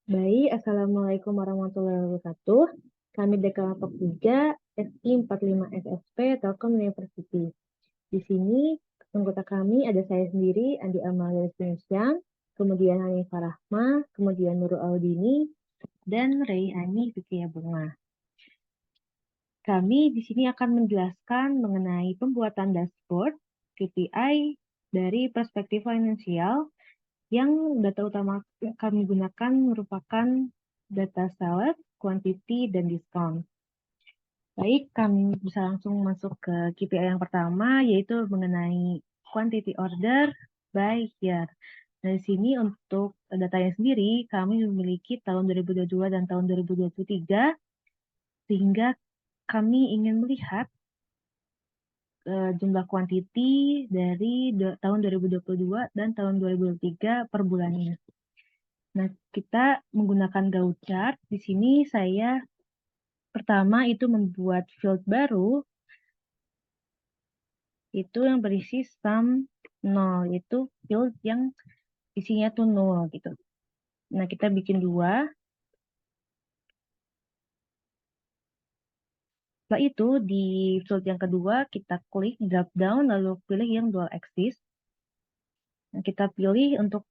Baik, Assalamualaikum warahmatullahi wabarakatuh. Kami dari kelompok 3 SI 45 SSP Telkom University. Di sini anggota kami ada saya sendiri, Andi Amalia Rizkyang, kemudian Hanifah Rahma, kemudian Nurul Audini, dan Reihani Fikriya Bunga. Kami di sini akan menjelaskan mengenai pembuatan dashboard KPI dari perspektif finansial yang data utama kami gunakan merupakan data sales, quantity, dan diskon. Baik, kami bisa langsung masuk ke KPI yang pertama, yaitu mengenai quantity order by year. Dari sini untuk datanya sendiri, kami memiliki tahun 2022 dan tahun 2023, sehingga kami ingin melihat jumlah quantity dari tahun 2022 dan tahun 2023 per bulannya. Nah, kita menggunakan Gantt chart. Di sini saya pertama itu membuat field baru, itu yang berisi sum 0, itu field yang isinya tuh 0 gitu. Nah, kita bikin dua. Setelah itu, di field yang kedua, kita klik drop down, lalu pilih yang dual axis. Nah, kita pilih untuk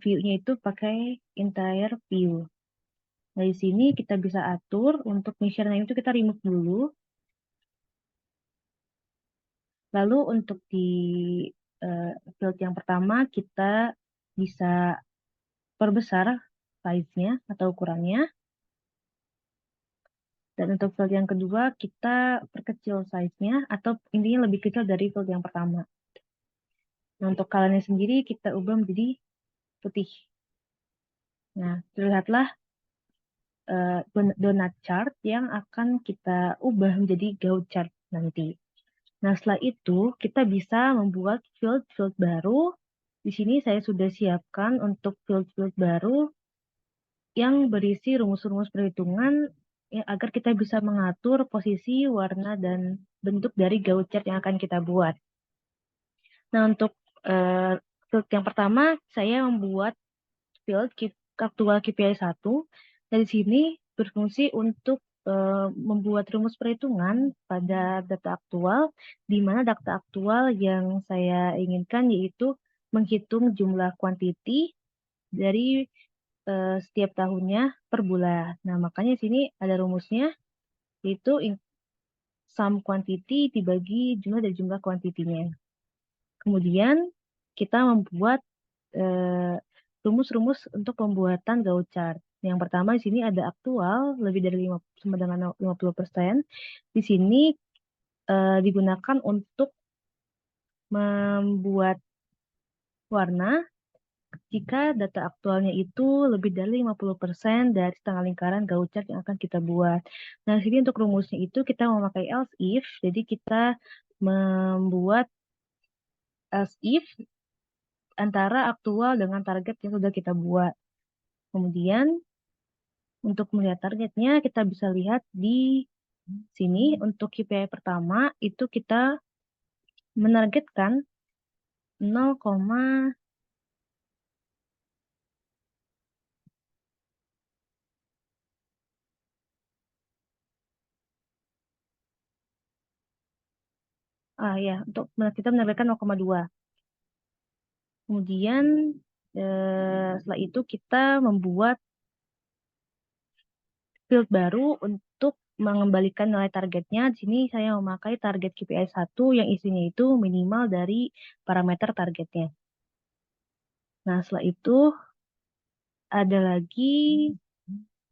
view-nya itu pakai entire view. Nah, di sini kita bisa atur untuk measure name itu kita remove dulu. Lalu untuk di field yang pertama kita bisa perbesar size-nya atau ukurannya. Dan untuk field yang kedua kita perkecil size-nya atau intinya lebih kecil dari field yang pertama. Nah, untuk color-nya sendiri kita ubah menjadi putih. Nah, terlihatlah donut chart yang akan kita ubah menjadi Gantt chart nanti. Nah, setelah itu kita bisa membuat field-field baru. Di sini saya sudah siapkan untuk field-field baru yang berisi rumus-rumus perhitungan ya, agar kita bisa mengatur posisi, warna, dan bentuk dari Gantt chart yang akan kita buat. Nah, untuk field yang pertama, saya membuat field aktual KPI 1. Dari sini berfungsi untuk membuat rumus perhitungan pada data aktual, di mana data aktual yang saya inginkan yaitu menghitung jumlah quantity dari setiap tahunnya per bulan. Nah, makanya di sini ada rumusnya, yaitu sum quantity dibagi jumlah dari jumlah kuantitinya. Kemudian kita membuat rumus-rumus untuk pembuatan Gantt chart. Yang pertama di sini ada aktual lebih dari 5 sama dengan 50%. Di sini digunakan untuk membuat warna jika data aktualnya itu lebih dari 50% dari setengah lingkaran Gantt chart yang akan kita buat. Nah, di sini untuk rumusnya itu kita memakai else if, jadi kita membuat else if antara aktual dengan target yang sudah kita buat. Kemudian untuk melihat targetnya kita bisa lihat di sini untuk KPI pertama itu kita menargetkan 0, ya untuk kita menargetkan 0,2. Kemudian setelah itu kita membuat field baru untuk mengembalikan nilai targetnya. Di sini saya memakai target KPI 1 yang isinya itu minimal dari parameter targetnya. Nah, setelah itu ada lagi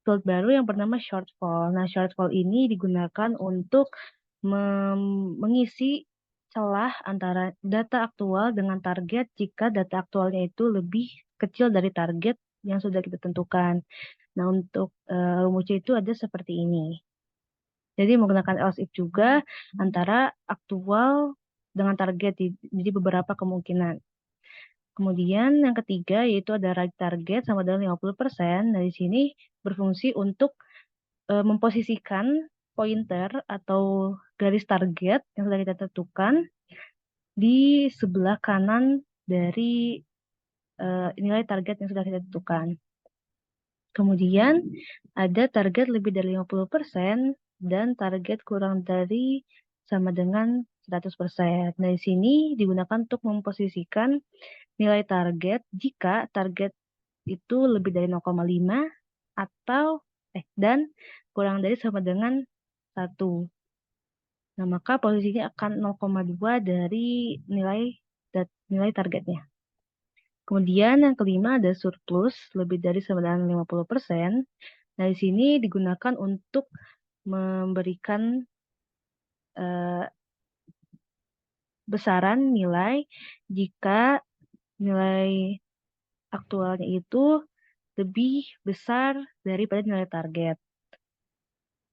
field baru yang bernama shortfall. Nah, shortfall ini digunakan untuk mengisi celah antara data aktual dengan target jika data aktualnya itu lebih kecil dari target yang sudah kita tentukan. Nah, untuk rumusnya itu ada seperti ini. Jadi menggunakan else if juga antara aktual dengan target, jadi beberapa kemungkinan. Kemudian yang ketiga yaitu ada right target sama dengan 50%. Dari sini berfungsi untuk memposisikan pointer atau garis target yang sudah kita tentukan di sebelah kanan dari nilai target yang sudah kita tentukan. Kemudian ada target lebih dari 50% dan target kurang dari sama dengan 100%. Nah, di sini digunakan untuk memposisikan nilai target jika target itu lebih dari 0,5 atau dan kurang dari sama dengan 1. Nah, maka posisinya akan 0,2 dari nilai targetnya. Kemudian yang kelima ada surplus lebih dari sama dengan 50%. Nah, di sini digunakan untuk memberikan besaran nilai jika nilai aktualnya itu lebih besar daripada nilai target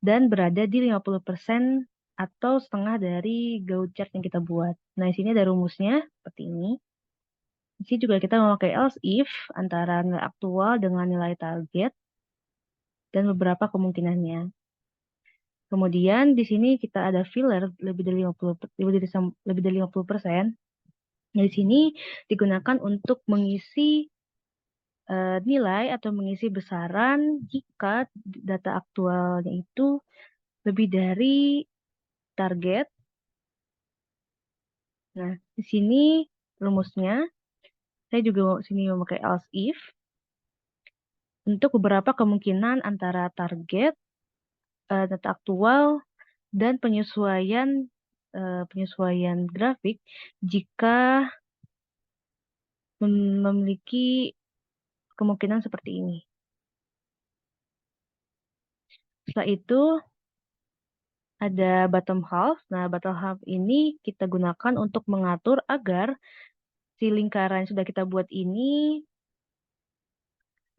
dan berada di 50% atau setengah dari Gantt chart yang kita buat. Nah, di sini ada rumusnya seperti ini. Di sini juga kita memakai else if antara nilai aktual dengan nilai target dan beberapa kemungkinannya. Kemudian di sini kita ada filler lebih dari 50%. Nah, di sini digunakan untuk mengisi nilai atau mengisi besaran jika data aktualnya itu lebih dari target. Nah, di sini rumusnya saya juga sini memakai else if untuk beberapa kemungkinan antara target, data aktual, dan penyesuaian grafik jika memiliki kemungkinan seperti ini. Setelah itu ada bottom half. Nah, bottom half ini kita gunakan untuk mengatur agar si lingkaran yang sudah kita buat ini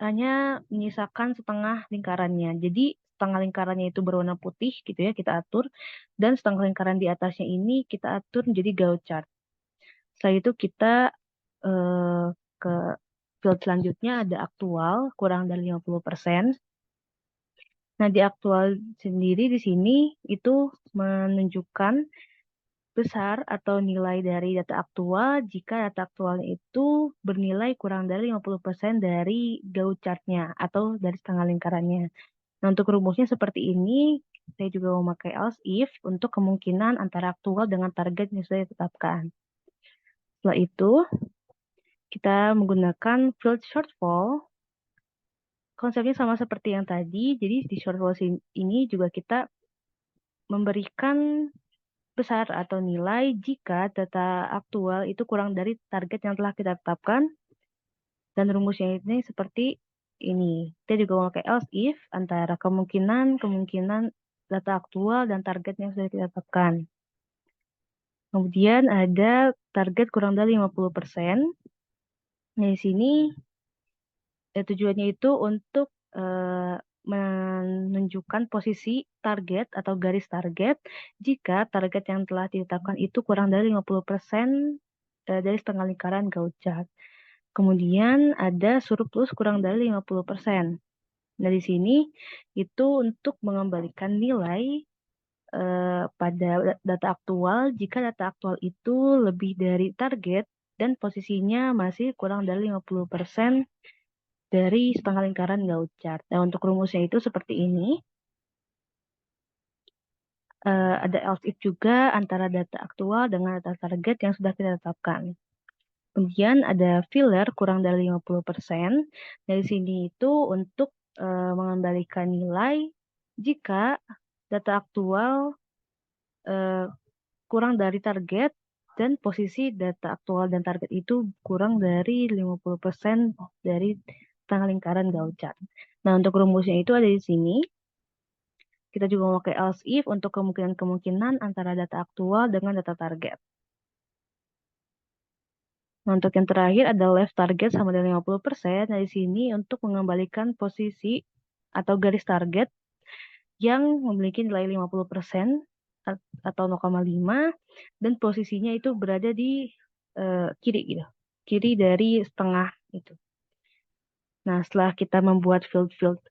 hanya menyisakan setengah lingkarannya. Jadi setengah lingkarannya itu berwarna putih gitu ya, kita atur. Dan setengah lingkaran di atasnya ini kita atur menjadi Gantt chart. Setelah itu kita ke field selanjutnya ada aktual kurang dari 50%. Nah, di aktual sendiri di sini itu menunjukkan besar atau nilai dari data aktual jika data aktualnya itu bernilai kurang dari 50% dari Gantt chart-nya atau dari setengah lingkarannya. Nah, untuk rumusnya seperti ini, saya juga memakai else if untuk kemungkinan antara aktual dengan target yang sudah ditetapkan. Setelah itu, kita menggunakan field shortfall. Konsepnya sama seperti yang tadi, jadi di shortfall ini juga kita memberikan besar atau nilai jika data aktual itu kurang dari target yang telah kita tetapkan. Dan rumusnya ini seperti ini. Kita juga memakai else if antara kemungkinan data aktual dan target yang sudah kita tetapkan. Kemudian ada target kurang dari 50%. Nah, di sini tujuannya itu untuk menunjukkan posisi target atau garis target jika target yang telah ditetapkan itu kurang dari 50% dari setengah lingkaran Gantt chart. Kemudian ada surplus kurang dari 50%. Nah, di sini itu untuk mengembalikan nilai pada data aktual jika data aktual itu lebih dari target dan posisinya masih kurang dari 50% dari setengah lingkaran Gantt chart. Nah, untuk rumusnya itu seperti ini. Ada else if juga antara data aktual dengan data target yang sudah kita tetapkan. Kemudian ada filler kurang dari 50%. Dari sini itu untuk mengembalikan nilai jika data aktual kurang dari target dan posisi data aktual dan target itu kurang dari 50% dari setengah lingkaran Gantt chart. Nah, untuk rumusnya itu ada di sini. Kita juga memakai else if untuk kemungkinan-kemungkinan antara data aktual dengan data target. Nah, untuk yang terakhir ada left target sama dengan 50%. Nah, di sini untuk mengembalikan posisi atau garis target yang memiliki nilai 50% atau 0,5 dan posisinya itu berada di kiri gitu. Kiri dari setengah itu. Nah, setelah kita membuat field-field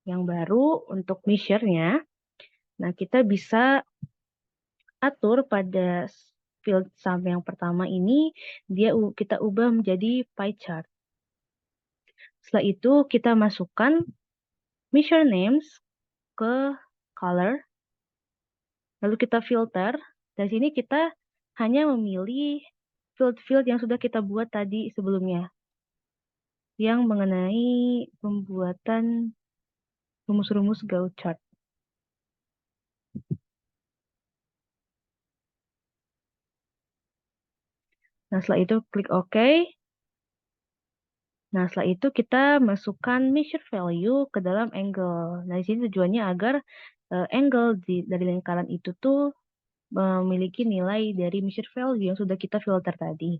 yang baru untuk measure-nya, nah kita bisa atur pada field sum yang pertama ini kita ubah menjadi pie chart. Setelah itu kita masukkan measure names ke color, lalu kita filter. Dari sini kita hanya memilih field-field yang sudah kita buat tadi sebelumnya, yang mengenai pembuatan rumus-rumus Gantt chart. Nah, setelah itu klik OK. Nah, setelah itu kita masukkan measure value ke dalam angle. Nah, di sini tujuannya agar angle dari lingkaran itu tuh memiliki nilai dari measure value yang sudah kita filter tadi.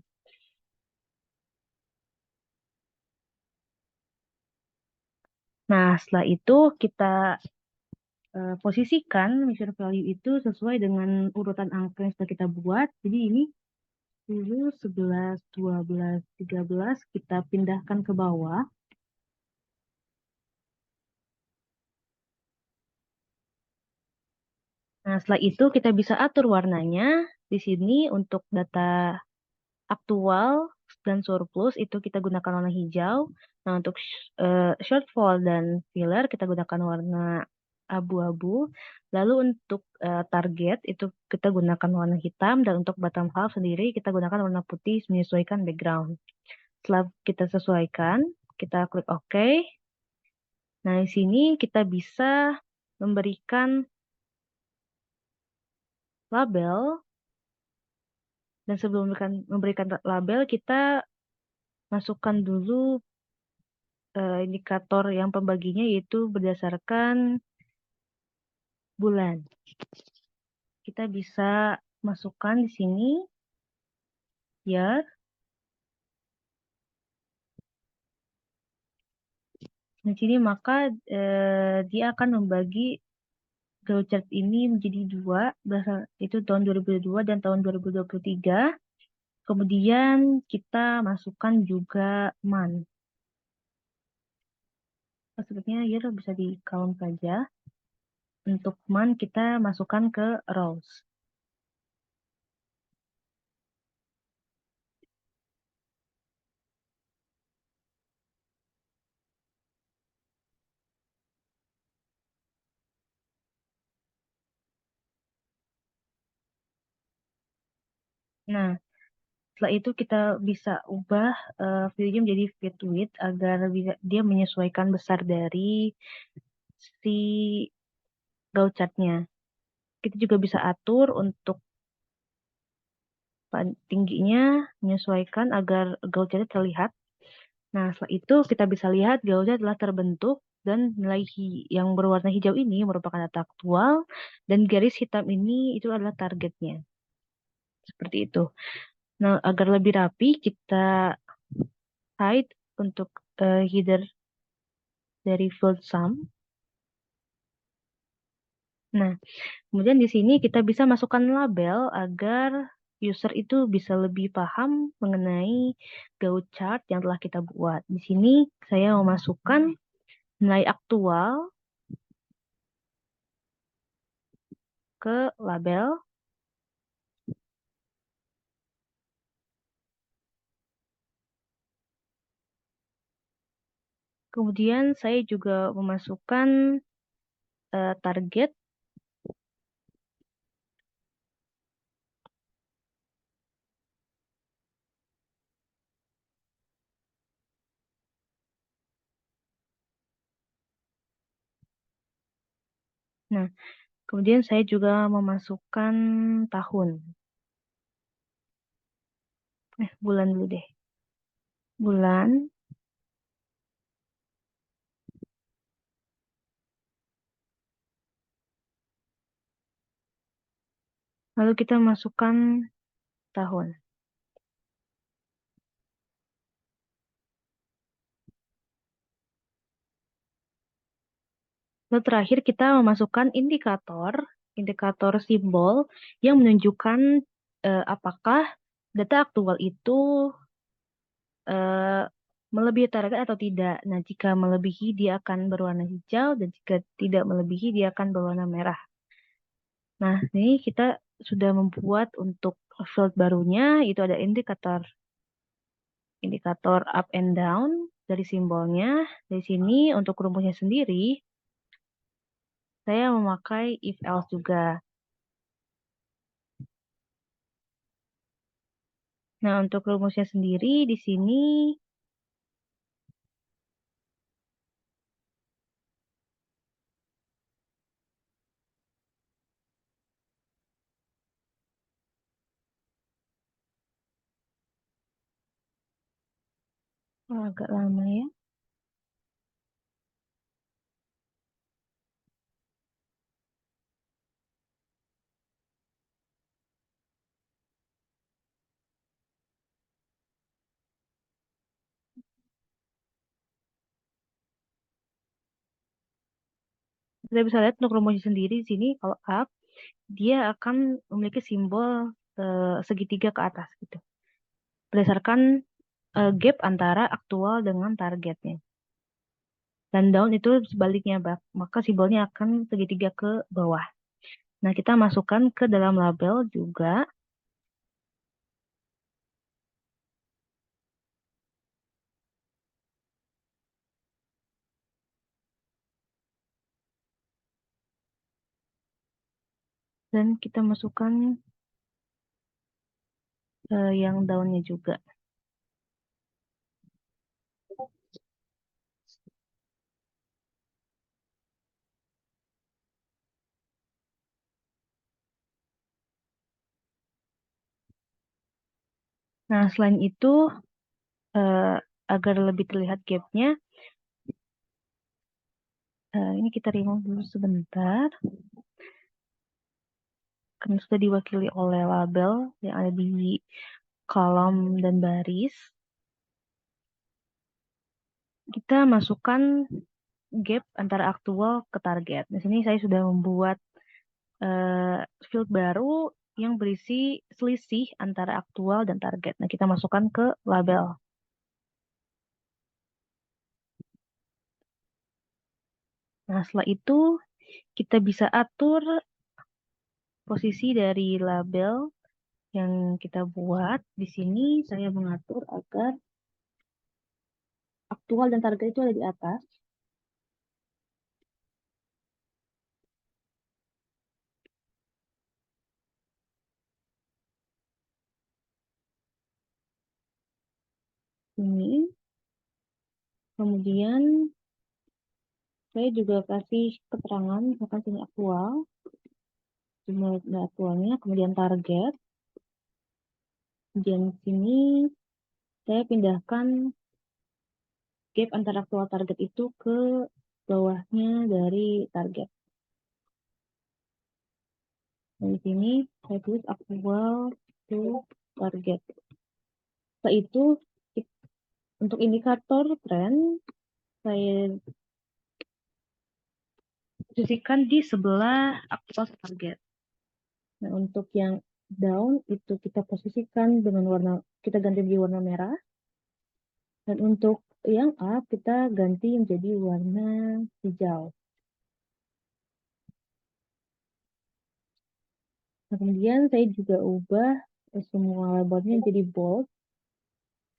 Nah, setelah itu kita posisikan measure value itu sesuai dengan urutan angka yang sudah kita buat. Jadi ini 10, 11, 12, 13 kita pindahkan ke bawah. Nah, setelah itu kita bisa atur warnanya. Di sini untuk data aktual dan surplus itu kita gunakan warna hijau. Nah, untuk shortfall dan filler kita gunakan warna abu-abu. Lalu untuk target itu kita gunakan warna hitam, dan untuk bottom half sendiri kita gunakan warna putih menyesuaikan background. Setelah kita sesuaikan, kita klik OK. Nah, di sini kita bisa memberikan label. Dan sebelum memberikan label, kita masukkan dulu indikator yang pembaginya, yaitu berdasarkan bulan. Kita bisa masukkan di sini year. Di sini maka dia akan membagi Gantt chart ini menjadi dua, itu tahun 2022 dan tahun 2023. Kemudian kita masukkan juga month. Sepertinya year bisa di column saja. Untuk month kita masukkan ke rows. Nah, setelah itu kita bisa ubah view-nya menjadi fit width agar dia menyesuaikan besar dari si Gantt chart-nya. Kita juga bisa atur untuk tingginya, menyesuaikan agar Gantt chart terlihat. Nah, setelah itu kita bisa lihat Gantt chart telah terbentuk, dan nilai yang berwarna hijau ini merupakan data aktual, dan garis hitam ini itu adalah targetnya. Seperti itu. Nah, agar lebih rapi, kita hide untuk header dari field sum. Nah, kemudian di sini kita bisa masukkan label agar user itu bisa lebih paham mengenai Gantt chart yang telah kita buat. Di sini saya memasukkan nilai aktual ke label. Kemudian saya juga memasukkan target. Nah, kemudian saya juga memasukkan tahun. Bulan dulu deh. Bulan. Lalu kita masukkan tahun. Lalu terakhir kita memasukkan indikator simbol yang menunjukkan apakah data aktual itu melebihi target atau tidak. Nah, jika melebihi dia akan berwarna hijau, dan jika tidak melebihi dia akan berwarna merah. Nah, ini kita sudah membuat untuk field barunya, itu ada indikator up and down dari simbolnya. Dari sini untuk rumusnya sendiri, saya memakai if else juga. Nah, untuk rumusnya sendiri di sini agak lama ya. Kita bisa lihat untuk rumusnya sendiri di sini kalau up dia akan memiliki simbol segitiga ke atas gitu. Berdasarkan gap antara aktual dengan targetnya. Dan down itu sebaliknya, maka simbolnya akan segitiga ke bawah. Nah, kita masukkan ke dalam label juga. Dan kita masukkan yang downnya juga. Nah, selain itu, agar lebih terlihat gapnya, ini kita remove dulu sebentar. Karena sudah diwakili oleh label yang ada di kolom dan baris. Kita masukkan gap antara aktual ke target. Di sini saya sudah membuat field baru yang berisi selisih antara aktual dan target. Nah, kita masukkan ke label. Nah, setelah itu kita bisa atur posisi dari label yang kita buat. Di sini saya mengatur agar aktual dan target itu ada di atas. Ini. Kemudian saya juga kasih keterangan, misalkan sini aktual, jumlah aktualnya, kemudian target. Kemudian sini saya pindahkan gap antara aktual target itu ke bawahnya dari target. Di sini saya tulis aktual to target. Setelah itu untuk indikator tren saya posisikan di sebelah aktual target. Nah, untuk yang down itu kita posisikan dengan warna, kita ganti di warna merah. Dan untuk yang up kita ganti menjadi warna hijau. Nah, kemudian saya juga ubah semua labelnya jadi bold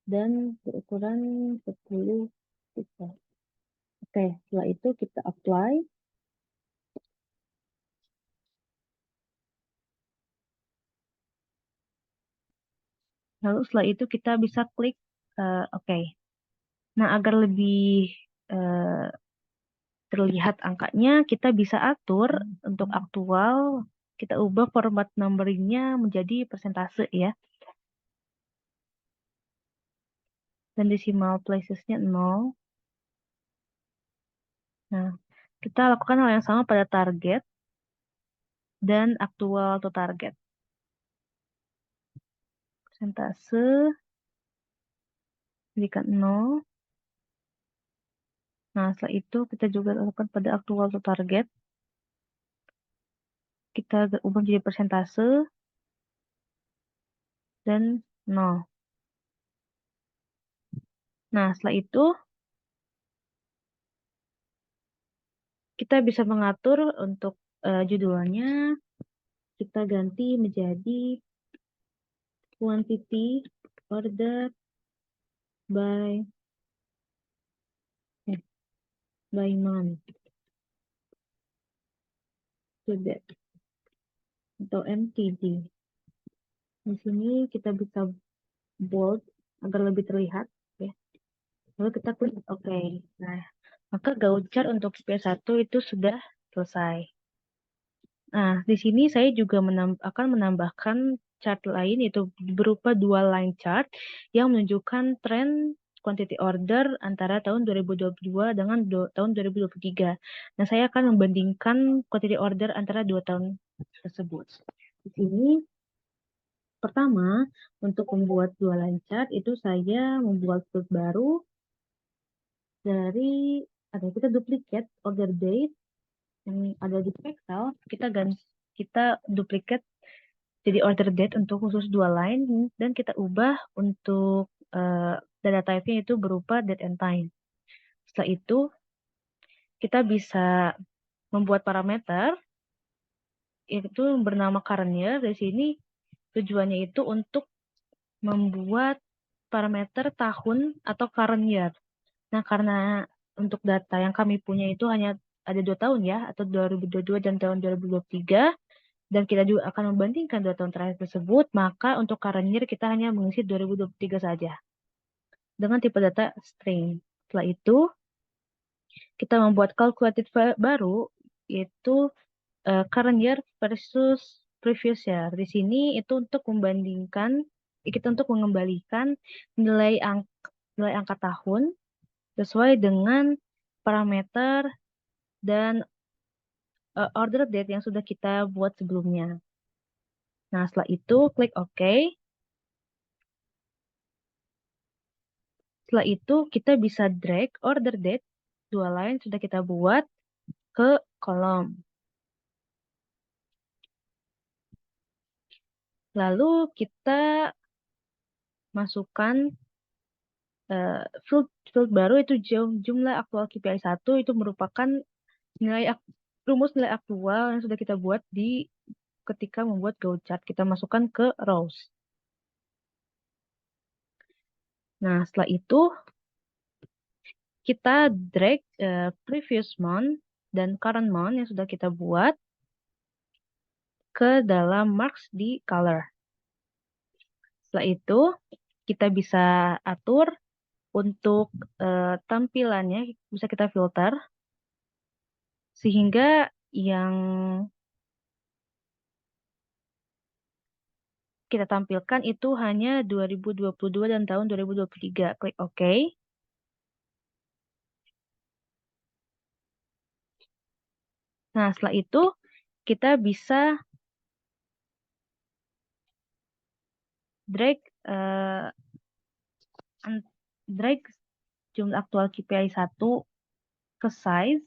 dan berukuran 10 pixel. Oke, setelah itu kita apply. Lalu setelah itu kita bisa klik oke. Nah, agar lebih uh, terlihat angkanya, kita bisa atur untuk aktual, kita ubah format numberingnya menjadi persentase ya. Dan decimal placesnya 0. Nah, kita lakukan hal yang sama pada target dan aktual atau target. Persentase jadikan 0. Nah, setelah itu kita juga lakukan pada aktual atau target. Kita ubah menjadi persentase dan 0. Nah, setelah itu kita bisa mengatur untuk judulnya. Kita ganti menjadi quantity order by by month. to that atau MTD. Di sini kita bisa bold agar lebih terlihat, ya. Lalu kita klik OK. Nah, maka gauchar untuk KPI 1 itu sudah selesai. Nah, di sini saya juga akan menambahkan chart lain, yaitu berupa dual line chart yang menunjukkan tren quantity order antara tahun 2022 dengan tahun 2023. Nah, saya akan membandingkan quantity order antara dua tahun tersebut. Di sini, pertama, untuk membuat dual line chart, itu saya membuat field baru dari, kita duplicate order date yang ada di Excel, kita duplikat jadi order date untuk khusus dua line dan kita ubah untuk data type-nya itu berupa date and time. Setelah itu kita bisa membuat parameter itu bernama current year. Di sini tujuannya itu untuk membuat parameter tahun atau current year. Nah, karena untuk data yang kami punya itu hanya ada 2 tahun ya, atau 2022 dan tahun 2023, dan kita juga akan membandingkan 2 tahun terakhir tersebut, maka untuk current year kita hanya mengisi 2023 saja dengan tipe data string. Setelah itu, kita membuat calculated baru, yaitu current year versus previous year. Di sini itu untuk membandingkan, kita untuk mengembalikan nilai angka tahun sesuai dengan parameter dan order date yang sudah kita buat sebelumnya. Nah, setelah itu klik OK. Setelah itu kita bisa drag order date dua line sudah kita buat ke kolom. Lalu kita masukkan field baru, itu jumlah aktual KPI 1, itu merupakan rumus nilai aktual yang sudah kita buat ketika membuat gauchart. Kita masukkan ke rows. Nah, setelah itu kita drag previous month dan current month yang sudah kita buat ke dalam marks di color. Setelah itu kita bisa atur untuk tampilannya, bisa kita filter sehingga yang kita tampilkan itu hanya 2022 dan tahun 2023. Klik OK. Nah, setelah itu kita bisa drag jumlah aktual KPI 1 ke size.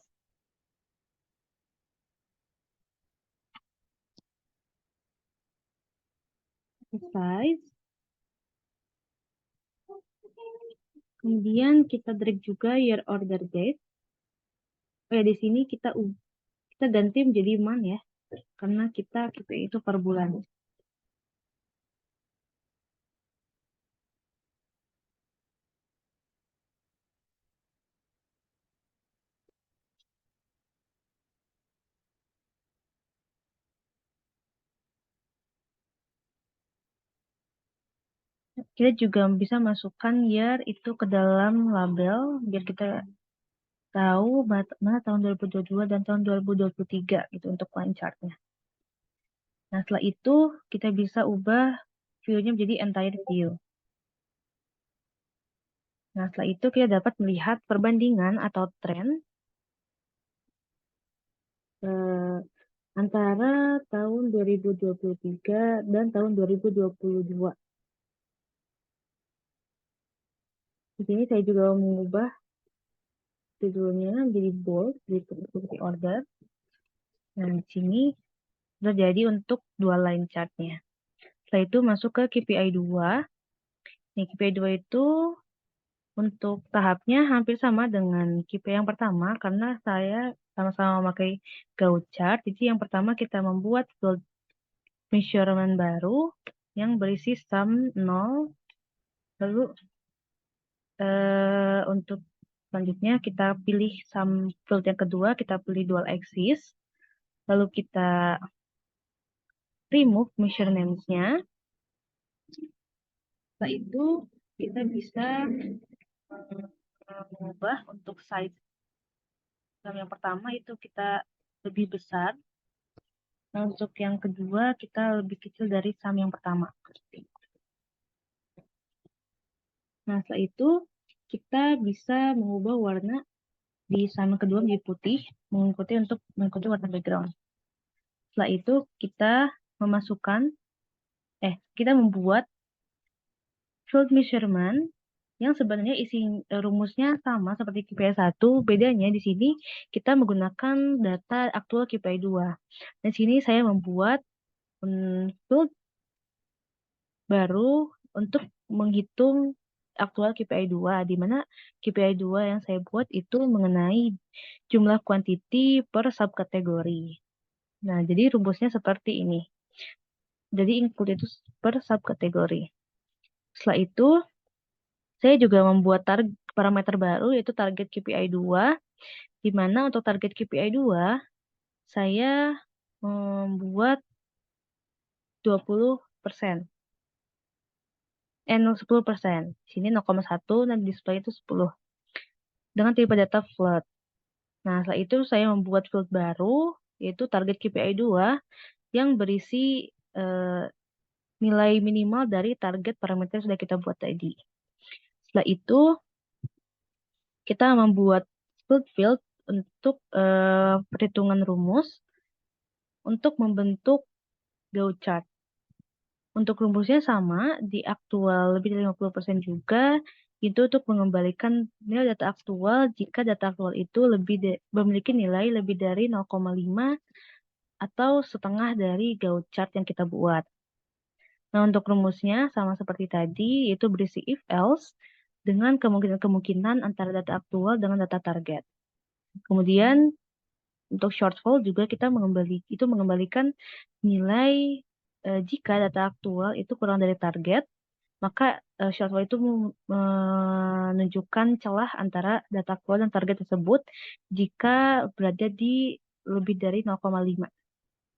Kemudian kita drag juga year order date. Di sini kita ganti menjadi month ya, karena kita KPI itu per bulan. Kita juga bisa masukkan year itu ke dalam label biar kita tahu mana tahun 2022 dan tahun 2023 gitu untuk line chart-nya. Nah, setelah itu kita bisa ubah view-nya menjadi entire view. Nah, setelah itu kita dapat melihat perbandingan atau tren antara tahun 2023 dan tahun 2022. Di sini saya juga mengubah judulnya menjadi bold, seperti order. Nah, di sini terjadi untuk dua line chart-nya. Setelah itu masuk ke KPI 2. Nih, KPI 2 itu untuk tahapnya hampir sama dengan KPI yang pertama karena saya sama-sama memakai gauchart. Jadi yang pertama kita membuat field measurement baru yang berisi sum 0. Lalu untuk selanjutnya kita pilih sum field yang kedua, kita pilih dual axis. Lalu kita remove measure names-nya. Setelah itu kita bisa mengubah untuk size. Yang pertama itu kita lebih besar. Nah, untuk yang kedua kita lebih kecil dari sum yang pertama. Nah, setelah itu kita bisa mengubah warna di sum yang kedua menjadi putih, mengikuti warna background. Setelah itu kita kita membuat field measurement yang sebenarnya rumusnya sama seperti KPI 1, bedanya di sini kita menggunakan data aktual KPI 2. Di sini saya membuat field baru untuk menghitung aktual KPI 2, di mana KPI 2 yang saya buat itu mengenai jumlah kuantiti per subkategori. Nah, jadi rumusnya seperti ini. Jadi include itu per subkategori. Setelah itu, saya juga membuat parameter baru yaitu target KPI 2, di mana untuk target KPI 2, saya membuat 20%. 10%. Di sini 0,1 dan display itu 10. Dengan tipe data float. Nah, setelah itu saya membuat field baru, yaitu target KPI 2, yang berisi nilai minimal dari target parameter yang sudah kita buat tadi. Setelah itu, kita membuat field untuk perhitungan rumus untuk membentuk Gantt chart. Untuk rumusnya sama, di aktual lebih dari 50% juga, itu untuk mengembalikan nilai data aktual jika data aktual itu memiliki nilai lebih dari 0,5 atau setengah dari Gantt chart yang kita buat. Nah, untuk rumusnya sama seperti tadi, itu berisi if else dengan kemungkinan-kemungkinan antara data aktual dengan data target. Kemudian untuk shortfall juga kita mengembalikan nilai jika data aktual itu kurang dari target, maka shortfall itu menunjukkan celah antara data aktual dan target tersebut jika berada di lebih dari 0,5.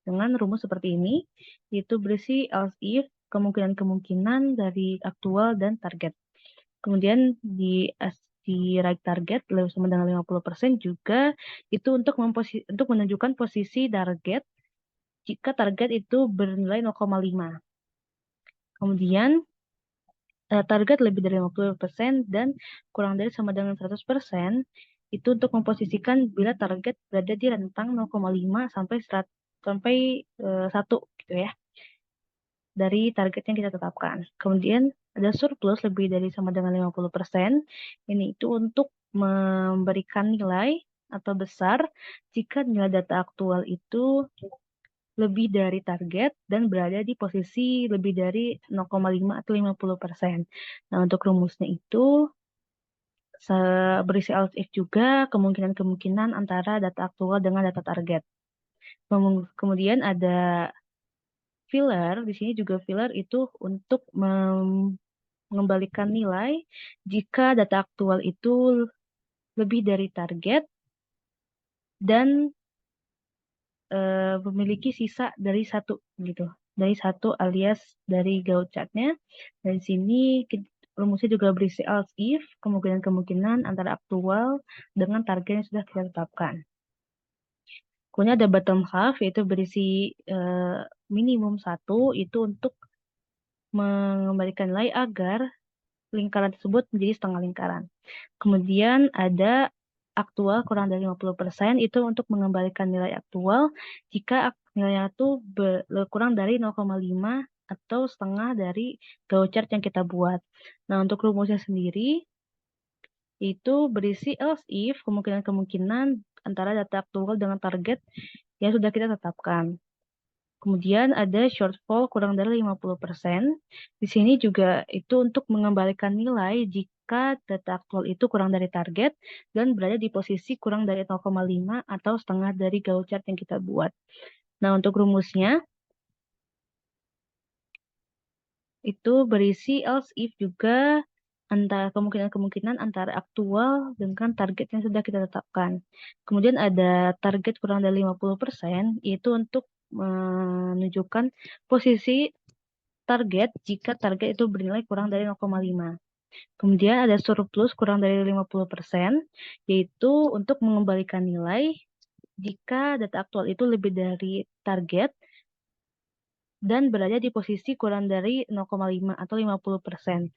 Dengan rumus seperti ini, itu berisi else if, kemungkinan-kemungkinan dari aktual dan target. Kemudian di right target sama dengan 50% juga itu untuk menunjukkan posisi target jika target itu bernilai 0,5. Kemudian target lebih dari 50% dan kurang dari sama dengan 100% itu untuk memposisikan bila target berada di rentang 0,5 sampai 1 gitu ya, dari target yang kita tetapkan. Kemudian ada surplus lebih dari sama dengan 50%. Ini itu untuk memberikan nilai atau besar jika nilai data aktual itu lebih dari target dan berada di posisi lebih dari 0,5 atau 50%. Nah, untuk rumusnya itu berisi else if juga kemungkinan-kemungkinan antara data aktual dengan data target. Kemudian ada filler, di sini juga filler itu untuk mengembalikan nilai jika data aktual itu lebih dari target dan memiliki sisa dari 1 gitu. Dari 1 alias dari Gantt chart-nya. Dari sini rumusnya juga berisi else if, kemungkinan-kemungkinan antara aktual dengan target yang sudah kita tetapkan. Kemudian ada bottom half, yaitu berisi minimum 1, itu untuk mengembalikan nilai agar lingkaran tersebut menjadi setengah lingkaran. Kemudian ada aktual kurang dari 50%, itu untuk mengembalikan nilai aktual jika nilainya itu kurang dari 0,5 atau setengah dari Gantt chart yang kita buat. Nah, untuk rumusnya sendiri itu berisi else if, kemungkinan-kemungkinan antara data aktual dengan target yang sudah kita tetapkan. Kemudian ada shortfall kurang dari 50%. Di sini juga itu untuk mengembalikan nilai jika data aktual itu kurang dari target dan berada di posisi kurang dari 0,5 atau setengah dari Gantt chart yang kita buat. Nah, untuk rumusnya itu berisi else if juga antara kemungkinan-kemungkinan antara aktual dengan target yang sudah kita tetapkan. Kemudian ada target kurang dari 50%, yaitu untuk menunjukkan posisi target jika target itu bernilai kurang dari 0,5. Kemudian ada surplus kurang dari 50%, yaitu untuk mengembalikan nilai jika data aktual itu lebih dari target dan berada di posisi kurang dari 0,5 atau 50%,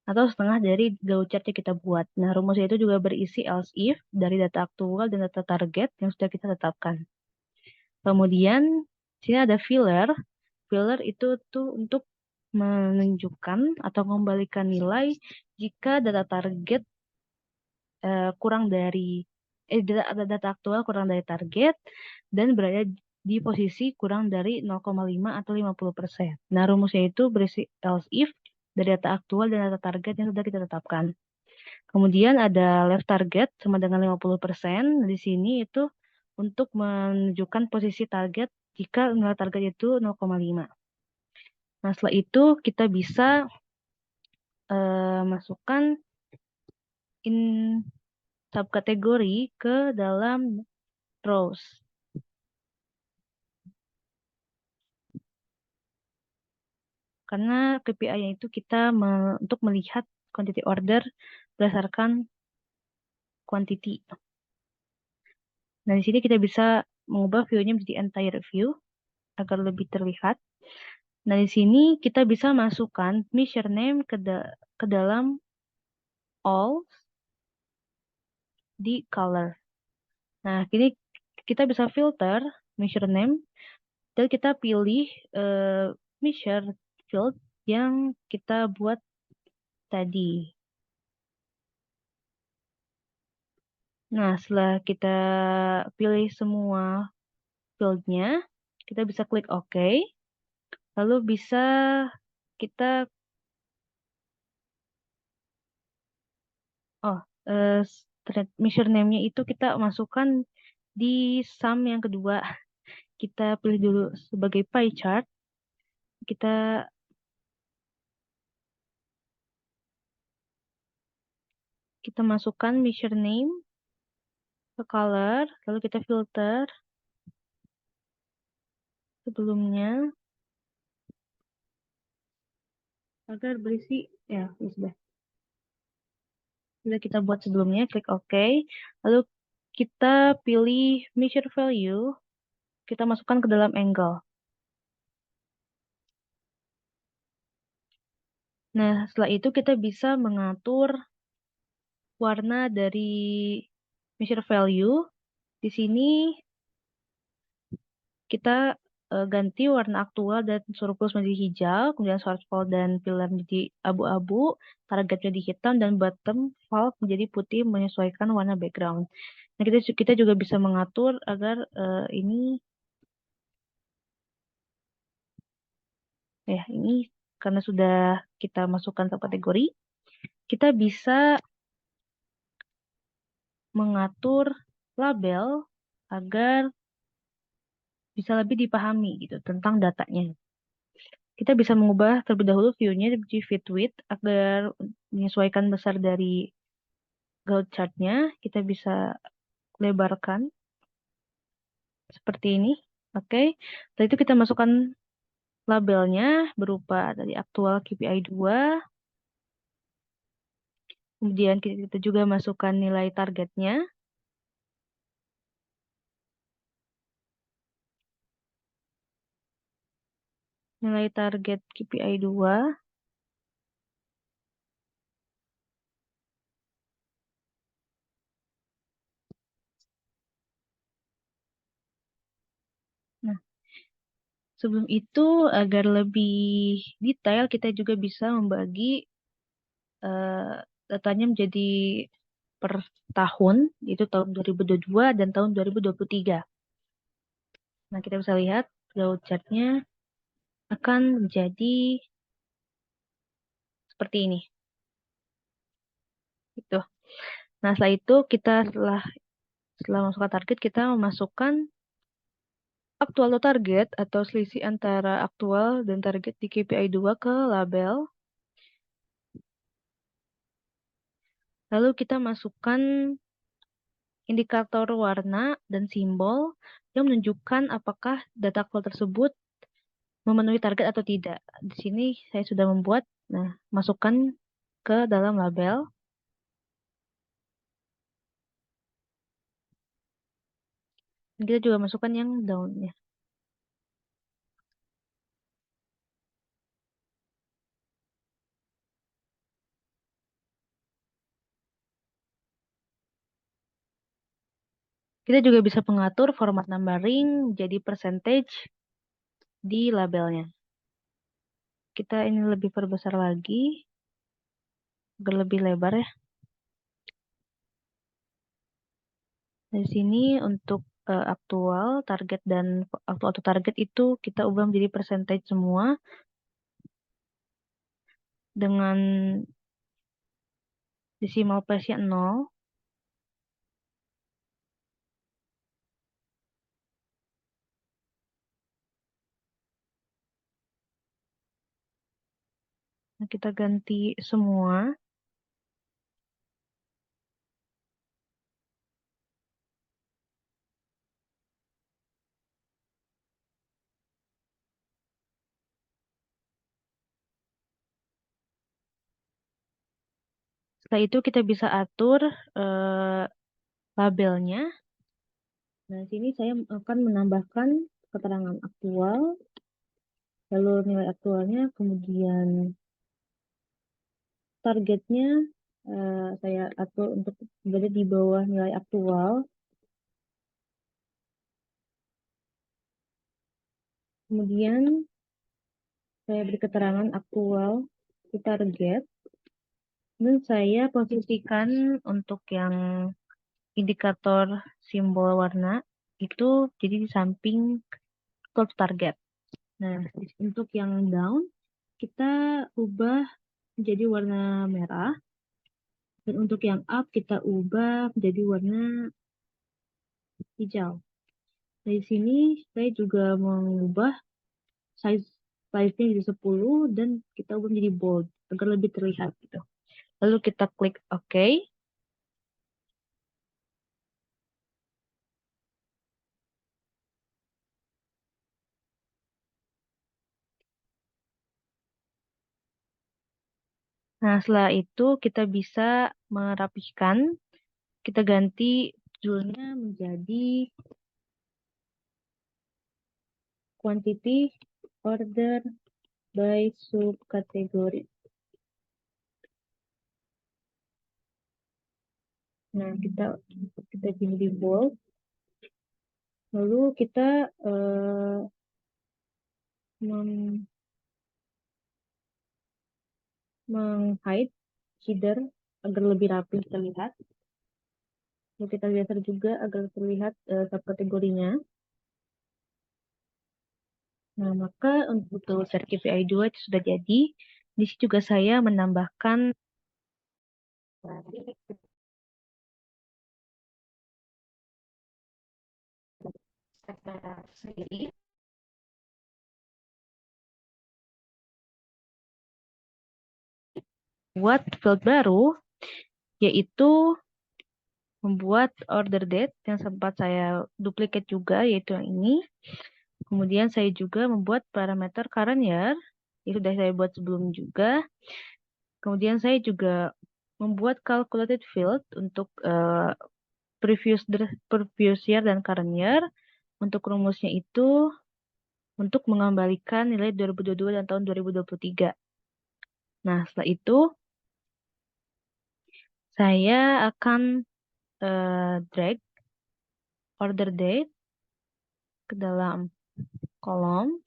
atau setengah dari gauchart yang kita buat. Nah, rumusnya itu juga berisi else if dari data aktual dan data target yang sudah kita tetapkan. Kemudian, sini ada filler. Filler itu tuh untuk menunjukkan atau mengembalikan nilai jika data target kurang dari data aktual kurang dari target dan berada di posisi kurang dari 0,5 atau 50%. Nah, rumusnya itu berisi else if dari data aktual dan data target yang sudah kita tetapkan. Kemudian ada left target sama dengan 50%. Nah, di sini itu untuk menunjukkan posisi target jika nilai target itu 0,5. Nah, setelah itu kita bisa masukkan in subkategori ke dalam rows. Karena KPI-nya itu kita untuk melihat quantity order berdasarkan quantity. Nah, di sini kita bisa mengubah view-nya menjadi entire view agar lebih terlihat. Nah, di sini kita bisa masukkan measure name ke dalam all di color. Nah, kini kita bisa filter measure name dan kita pilih measure field yang kita buat tadi. Nah, setelah kita pilih semua fieldnya, kita bisa klik OK. Lalu bisa kita, measure name-nya itu kita masukkan di sum yang kedua. Kita pilih dulu sebagai pie chart. Kita masukkan measure name ke color, lalu kita filter sebelumnya agar berisi, ya sudah kita buat sebelumnya, klik OK. Lalu kita pilih measure value, kita masukkan ke dalam angle. Nah, setelah itu kita bisa mengatur warna dari measure value. Di sini kita ganti warna aktual dan surplus menjadi hijau, kemudian source valve dan filler menjadi abu-abu, target menjadi hitam, dan bottom valve menjadi putih menyesuaikan warna background. Nah, kita juga bisa mengatur agar ini karena sudah kita masukkan ke kategori, kita bisa mengatur label agar bisa lebih dipahami gitu tentang datanya. Kita bisa mengubah terlebih dahulu view-nya di fit width agar menyesuaikan besar dari Gantt chart-nya. Kita bisa lebarkan seperti ini. Oke. Setelah itu kita masukkan labelnya berupa dari aktual KPI 2. Kemudian kita juga masukkan nilai targetnya. Nilai target KPI 2. Nah, sebelum itu agar lebih detail kita juga bisa membagi datanya menjadi per tahun, yaitu tahun 2022 dan tahun 2023. Nah, kita bisa lihat growth chart-nya akan menjadi seperti ini. Gitu. Nah, setelah itu kita setelah masukkan target, kita memasukkan aktual atau target atau selisih antara aktual dan target di KPI 2 ke label. Lalu kita masukkan indikator warna dan simbol yang menunjukkan apakah data flow tersebut memenuhi target atau tidak. Di sini saya sudah membuat, nah, masukkan ke dalam label. Dan kita juga masukkan yang down-nya. Kita juga bisa mengatur format numbering jadi percentage di labelnya. Kita ini lebih perbesar lagi, agar lebih lebar ya. Di sini untuk aktual, target, dan auto target itu kita ubah menjadi percentage semua dengan decimal place-nya 0. Nah, kita ganti semua. Setelah itu kita bisa atur labelnya. Nah, sini saya akan menambahkan keterangan aktual, lalu nilai aktualnya, kemudian targetnya saya atur untuk berada di bawah nilai aktual. Kemudian saya beri keterangan aktual di target. Dan saya posisikan untuk yang indikator simbol warna itu jadi di samping close target. Nah, untuk yang down kita ubah menjadi warna merah. Dan untuk yang up kita ubah menjadi warna hijau. Dari sini saya juga mengubah size-nya jadi 10 dan kita ubah menjadi bold agar lebih terlihat gitu. Lalu kita klik OK. Nah, setelah itu kita bisa merapihkan. Kita ganti judulnya menjadi quantity order by subkategori. Nah, kita pilih di bold. Lalu kita meng-hide header agar lebih rapi terlihat. Lalu kita geser juga agar terlihat subkategorinya. Nah, maka untuk toolset KPI 2 itu sudah jadi. Di sini juga saya menambahkan sendiri. Buat field baru, yaitu membuat order date yang sempat saya duplicate juga, yaitu yang ini. Kemudian saya juga membuat parameter current year, itu sudah saya buat sebelum juga. Kemudian saya juga membuat calculated field untuk previous year dan current year. Untuk rumusnya itu untuk mengembalikan nilai 2022 dan tahun 2023. Nah, setelah itu saya akan drag order date ke dalam kolom.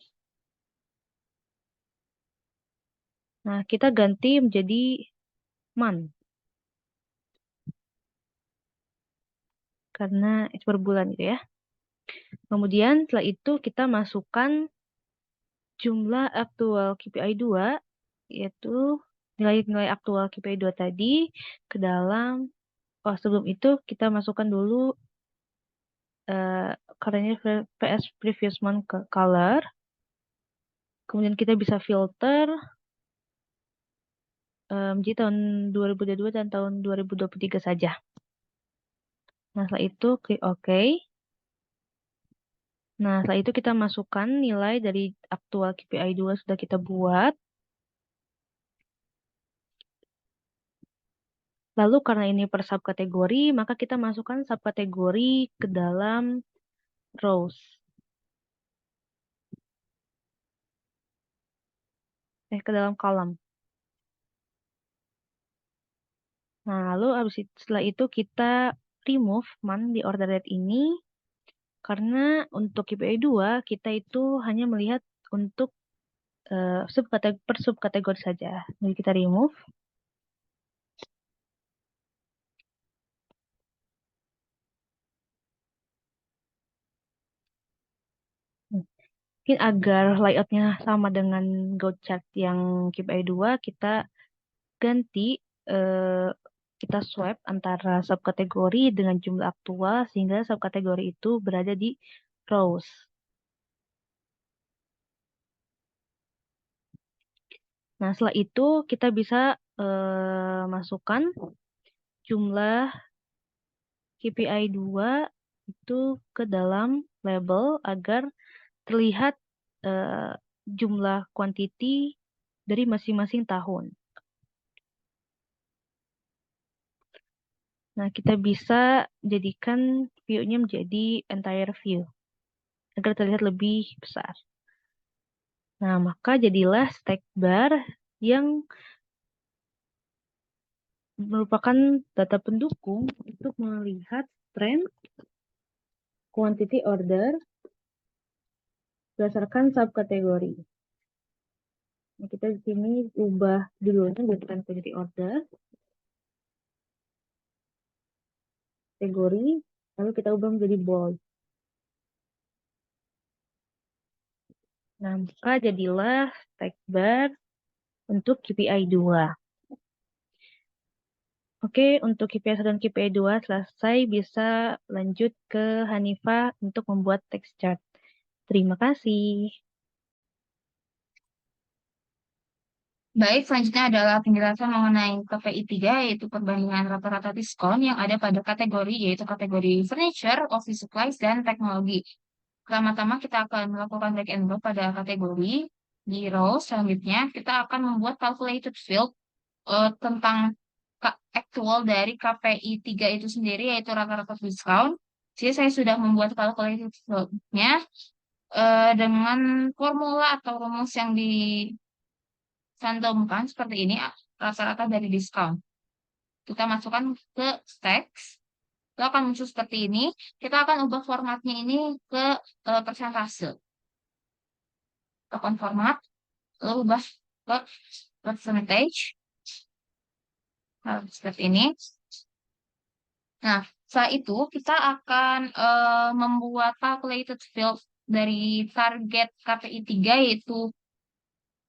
Nah, kita ganti menjadi month. Karena itu per bulan gitu ya. Kemudian setelah itu kita masukkan jumlah aktual KPI 2, yaitu nilai-nilai aktual KPI 2 tadi ke dalam, sebelum itu kita masukkan dulu current PS previous month color. Kemudian kita bisa filter jadi tahun 2022 dan tahun 2023 saja. Nah, setelah itu klik OK. Nah, setelah itu kita masukkan nilai dari aktual KPI 2 sudah kita buat. Lalu karena ini per subkategori, maka kita masukkan subkategori ke dalam rows. Ke dalam kolom. Nah, lalu setelah itu kita remove man di order date ini. Karena untuk KPI 2, kita itu hanya melihat untuk per subkategori saja. Jadi kita remove. Mungkin agar layoutnya sama dengan Go chart yang KPI 2, kita ganti, kita swap antara subkategori dengan jumlah aktual sehingga subkategori itu berada di rows. Nah, setelah itu kita bisa masukkan jumlah KPI 2 itu ke dalam label agar terlihat jumlah quantity dari masing-masing tahun. Nah, kita bisa jadikan view-nya menjadi entire view agar terlihat lebih besar. Nah, maka jadilah stack bar yang merupakan data pendukung untuk melihat tren quantity order berdasarkan subkategori. Nah, kita di sini ubah judulnya berdasarkan quantity order, kategori, lalu kita ubah menjadi bold. Nah, maka jadilah stack bar untuk KPI 2. Oke, untuk KPI 1 dan KPI 2 selesai, bisa lanjut ke Hanifah untuk membuat text chart. Terima kasih. Baik, selanjutnya adalah penjelasan mengenai KPI 3, yaitu perbandingan rata-rata diskon yang ada pada kategori, yaitu kategori furniture, office supplies, dan teknologi. Pertama-tama kita akan melakukan drag and drop pada kategori. Di row selanjutnya, kita akan membuat calculated field tentang actual dari KPI 3 itu sendiri, yaitu rata-rata diskon. Jadi saya sudah membuat calculated field-nya dengan formula atau rumus yang cantumkan seperti ini, rata-rata dari diskon. Kita masukkan ke text, itu akan muncul seperti ini. Kita akan ubah formatnya ini ke persentase. Tekan format, lalu ubah ke percentage. Nah, seperti ini. Nah, setelah itu kita akan membuat calculated field dari target KPI 3, yaitu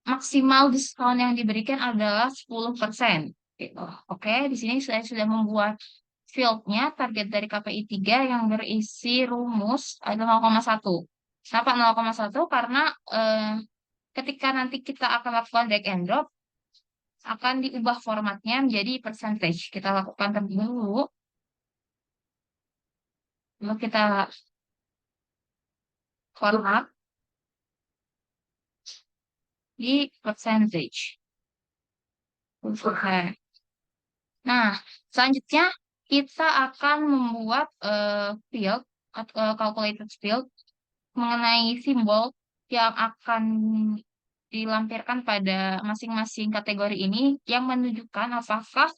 maksimal diskon yang diberikan adalah 10%. Gitu. Oke, di sini saya sudah membuat fieldnya target dari KPI 3 yang berisi rumus adalah 0,1. Kenapa 0,1? Karena ketika nanti kita akan lakukan drag and drop, akan diubah formatnya menjadi percentage. Kita lakukan terlebih dahulu. Lalu kita format di percentage. Oke. Nah, selanjutnya kita akan membuat field atau calculated field mengenai simbol yang akan dilampirkan pada masing-masing kategori ini yang menunjukkan apakah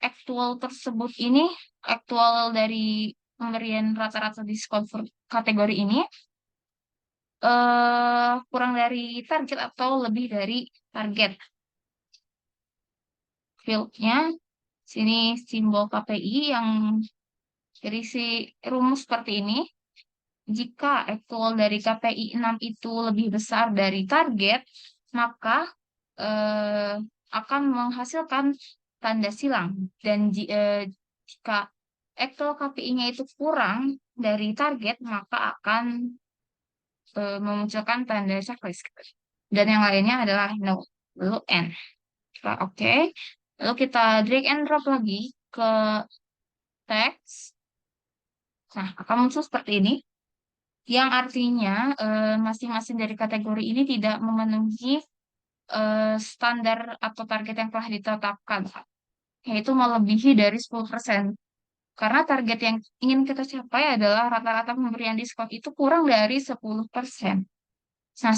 aktual tersebut ini, aktual dari pemberian rata-rata diskon kategori ini kurang dari target atau lebih dari target. Fieldnya sini simbol KPI yang berisi rumus seperti ini. Jika aktual dari KPI 6 itu lebih besar dari target, maka akan menghasilkan tanda silang. Dan jika aktual KPI-nya itu kurang dari target, maka akan memunculkan tanda checklist. Dan yang lainnya adalah no, lalu N. Setelah oke, lalu kita drag and drop lagi ke teks. Nah, akan muncul seperti ini, yang artinya masing-masing dari kategori ini tidak memenuhi standar atau target yang telah ditetapkan, yaitu melebihi dari 10%. Karena target yang ingin kita capai adalah rata-rata pemberian diskon itu kurang dari 10%. Nah,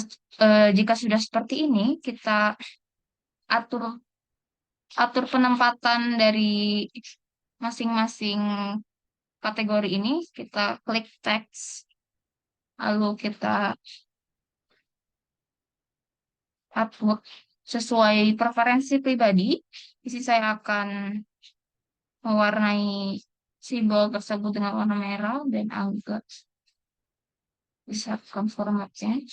jika sudah seperti ini, kita atur atur penempatan dari masing-masing kategori ini, kita klik teks, lalu kita upload sesuai preferensi pribadi. Di sini saya akan mewarnai simbol tersebut dengan warna merah dan agak besarkan formatnya.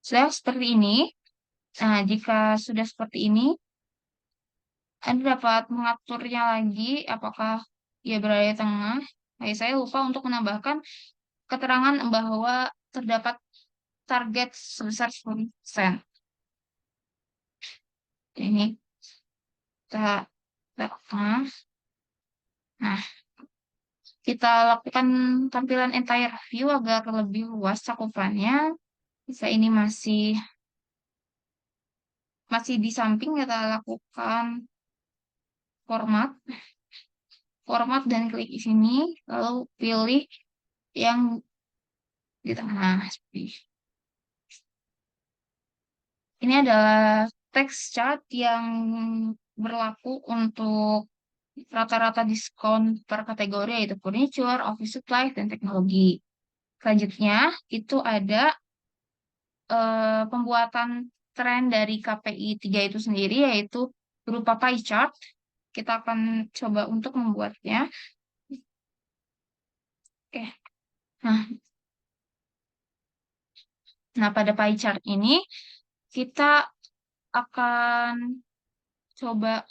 Sudah seperti ini. Nah, jika sudah seperti ini, Anda dapat mengaturnya lagi apakah ia berada di tengah. Nah, saya lupa untuk menambahkan keterangan bahwa terdapat target sebesar 10%. Ini kita tengah. Nah, kita lakukan tampilan entire view agar lebih luas cakupannya. Bisa ini masih di samping, kita lakukan format, dan klik di sini, lalu pilih yang di tengah. Ini adalah text chart yang berlaku untuk rata-rata diskon per kategori, yaitu furniture, office supply, dan teknologi. Selanjutnya, itu ada pembuatan tren dari KPI 3 itu sendiri, yaitu berupa pie chart. Kita akan coba untuk membuatnya. Oke. Nah, pada pie chart ini, kita akan coba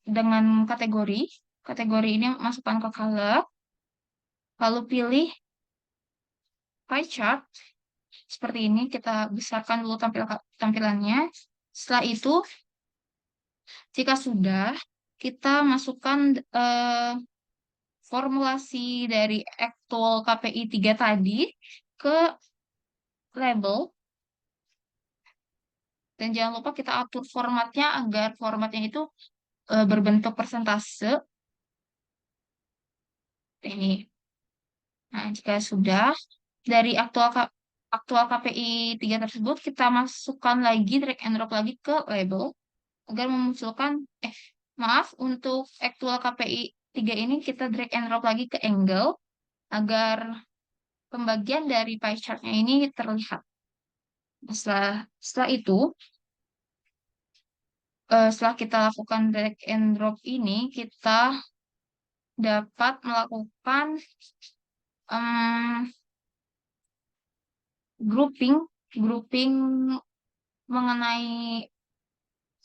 dengan kategori. Kategori ini masukkan ke color, lalu pilih pie chart. Seperti ini, kita besarkan dulu tampilannya. Setelah itu, jika sudah, kita masukkan formulasi dari actual KPI 3 tadi ke label. Dan jangan lupa kita atur formatnya agar formatnya itu berbentuk persentase. Ini. Nah, jika sudah, dari aktual KPI 3 tersebut, kita masukkan lagi, drag and drop lagi ke label, agar memunculkan, maaf, untuk aktual KPI 3 ini, kita drag and drop lagi ke angle, agar pembagian dari pie chart-nya ini terlihat. Setelah itu, setelah kita lakukan drag and drop ini, kita dapat melakukan grouping grouping mengenai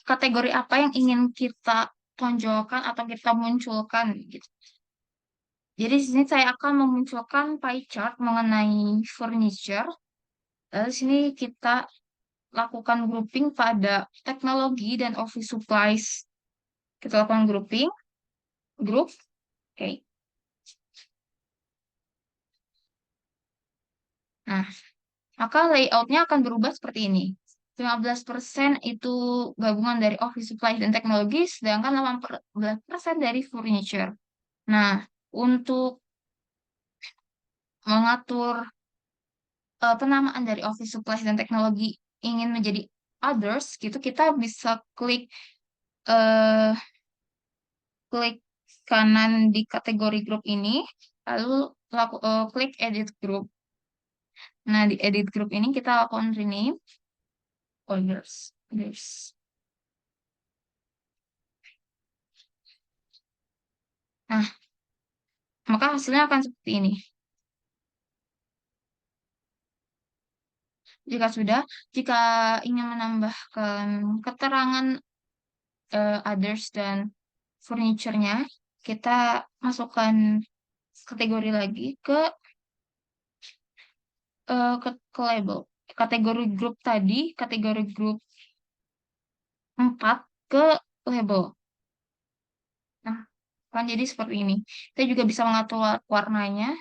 kategori apa yang ingin kita tonjolkan atau kita munculkan gitu. Jadi di sini saya akan memunculkan pie chart mengenai furniture. Lalu di sini kita lakukan grouping pada teknologi dan office supplies. Kita lakukan group, oke. Nah, maka layoutnya akan berubah seperti ini. 15% itu gabungan dari office supplies dan teknologi, sedangkan 18% dari furniture. Nah, untuk mengatur penamaan dari office supplies dan teknologi ingin menjadi others gitu, kita bisa eh, klik kanan di kategori grup ini, lalu klik edit group. Nah, di edit group ini kita lakukan rename others. Nah, Maka hasilnya akan seperti ini. Jika sudah, jika ingin menambahkan keterangan others dan furniture-nya, kita masukkan kategori lagi ke label. Kategori grup tadi, kategori grup 4 ke label. Nah, kan jadi seperti ini. Kita juga bisa mengatur warnanya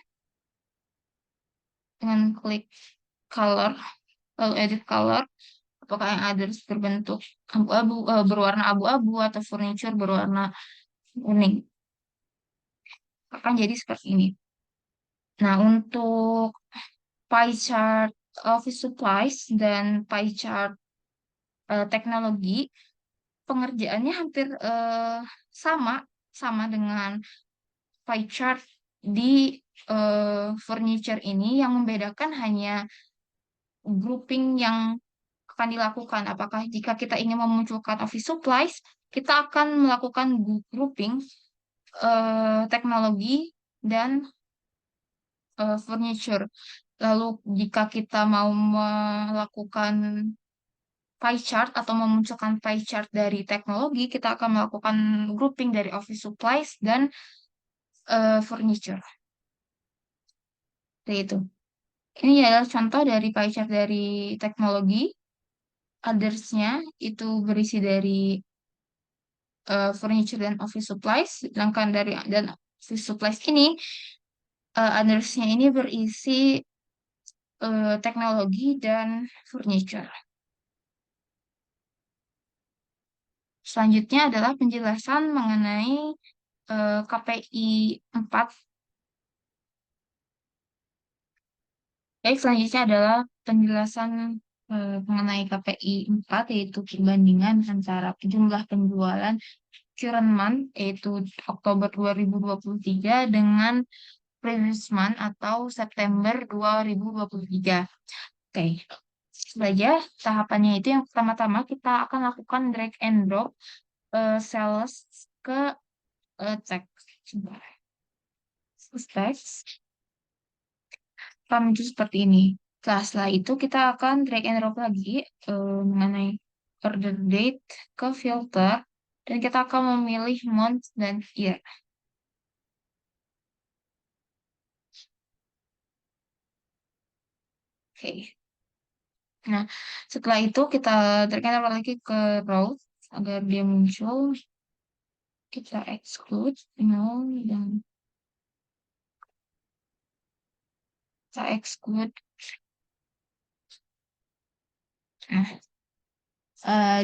dengan klik color, lalu edit color. Apakah yang others berbentuk abu-abu, berwarna abu-abu atau furniture berwarna kuning. Akan jadi seperti ini. Nah, untuk pie chart office supplies dan pie chart teknologi, pengerjaannya hampir sama sama dengan pie chart di furniture ini. Yang membedakan hanya grouping yang akan dilakukan. Apakah jika kita ingin memunculkan office supplies, kita akan melakukan grouping teknologi dan furniture. Lalu jika kita mau melakukan pie chart atau memunculkan pie chart dari teknologi, kita akan melakukan grouping dari office supplies dan furniture. Seperti itu. Ini adalah contoh dari pie chart dari teknologi. Others-nya itu berisi dari furniture dan office supplies. Sedangkan dari dan office supplies ini, others-nya ini berisi teknologi dan furniture. Selanjutnya adalah penjelasan mengenai KPI 4. Baik, selanjutnya adalah penjelasan mengenai KPI 4, yaitu perbandingan antara jumlah penjualan current month, yaitu Oktober 2023, dengan previous month atau September 2023. Oke, saja tahapannya itu yang pertama-tama kita akan lakukan drag and drop sales ke teks. Sebentar. Teks muncul seperti ini. Setelah itu kita akan drag and drop lagi mengenai order date ke filter, dan kita akan memilih month dan year. Oke. Nah, setelah itu kita drag and drop lagi ke row agar dia muncul. Kita exclude no, dan kita exclude. Nah,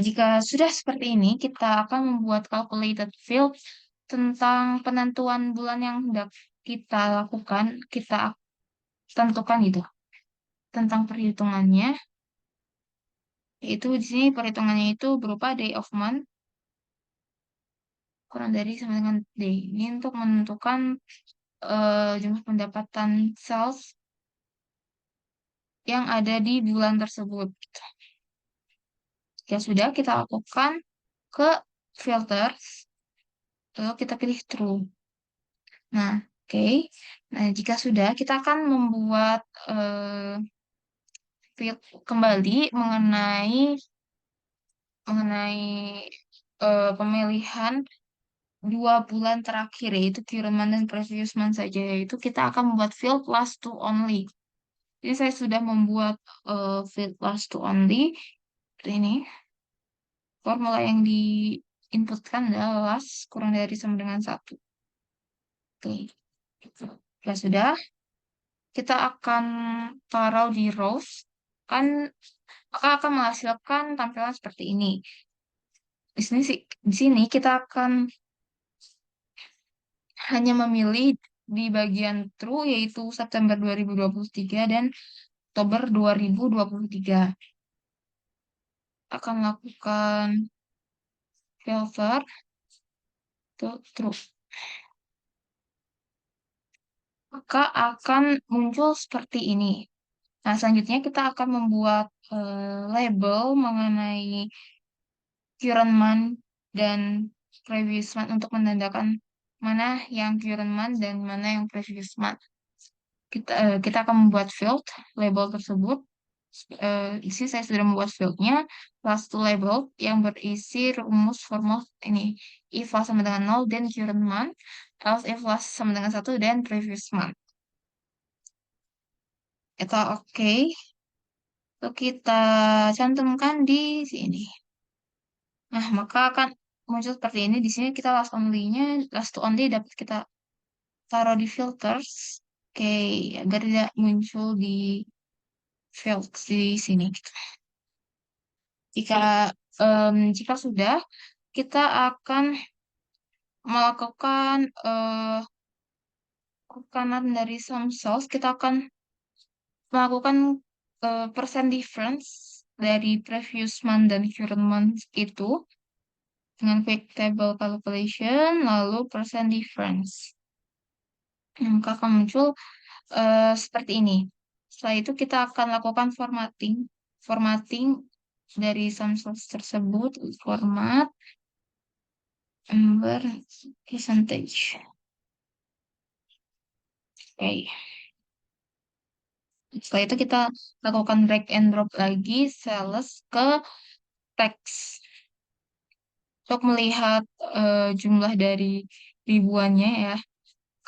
jika sudah seperti ini, kita akan membuat calculated field tentang penentuan bulan yang hendak kita lakukan, kita tentukan itu tentang perhitungannya. Yaitu di sini perhitungannya itu berupa day of month kurang dari sama dengan day. Ini untuk menentukan jumlah pendapatan sales yang ada di bulan tersebut. Ya sudah, kita lakukan ke filter, lalu kita pilih true. Nah, oke. Nah, jika sudah, kita akan membuat field kembali mengenai mengenai pemilihan 2 bulan terakhir, yaitu current month dan previous month saja. Yaitu kita akan membuat field last to only. Jadi saya sudah membuat field last to only. Seperti ini. Formula yang diinputkan adalah last kurang dari sama dengan 1. Oke. Ya sudah. Kita akan taruh di rows. Maka akan menghasilkan tampilan seperti ini. Di sini kita akan hanya memilih di bagian true, yaitu September 2023 dan Oktober 2023. Akan melakukan filter to true. Maka akan muncul seperti ini. Nah, selanjutnya kita akan membuat label mengenai current month dan previous month untuk menandakan mana yang current month dan mana yang previous month. Kita akan membuat field label tersebut. Di sini saya sudah membuat fieldnya plus to label yang berisi rumus formal ini, if plus sama dengan 0 dan current month, else if plus sama dengan 1 dan previous month. Itu oke. Lalu kita cantumkan di sini. Nah, maka akan muncul seperti ini. Di sini kita last to only dapat kita taruh di filters. Oke, agar tidak muncul di fields di sini. Jika jika sudah, kita akan melakukan kanan dari some cells. Kita akan melakukan percent difference dari previous month dan current month itu dengan quick table calculation, lalu percent difference. Maka akan muncul seperti ini. Setelah itu kita akan lakukan formatting. Formatting dari some cells tersebut, format, number, percentage. Oke. Setelah itu kita lakukan drag and drop lagi sales ke teks. Untuk melihat jumlah dari ribuannya ya.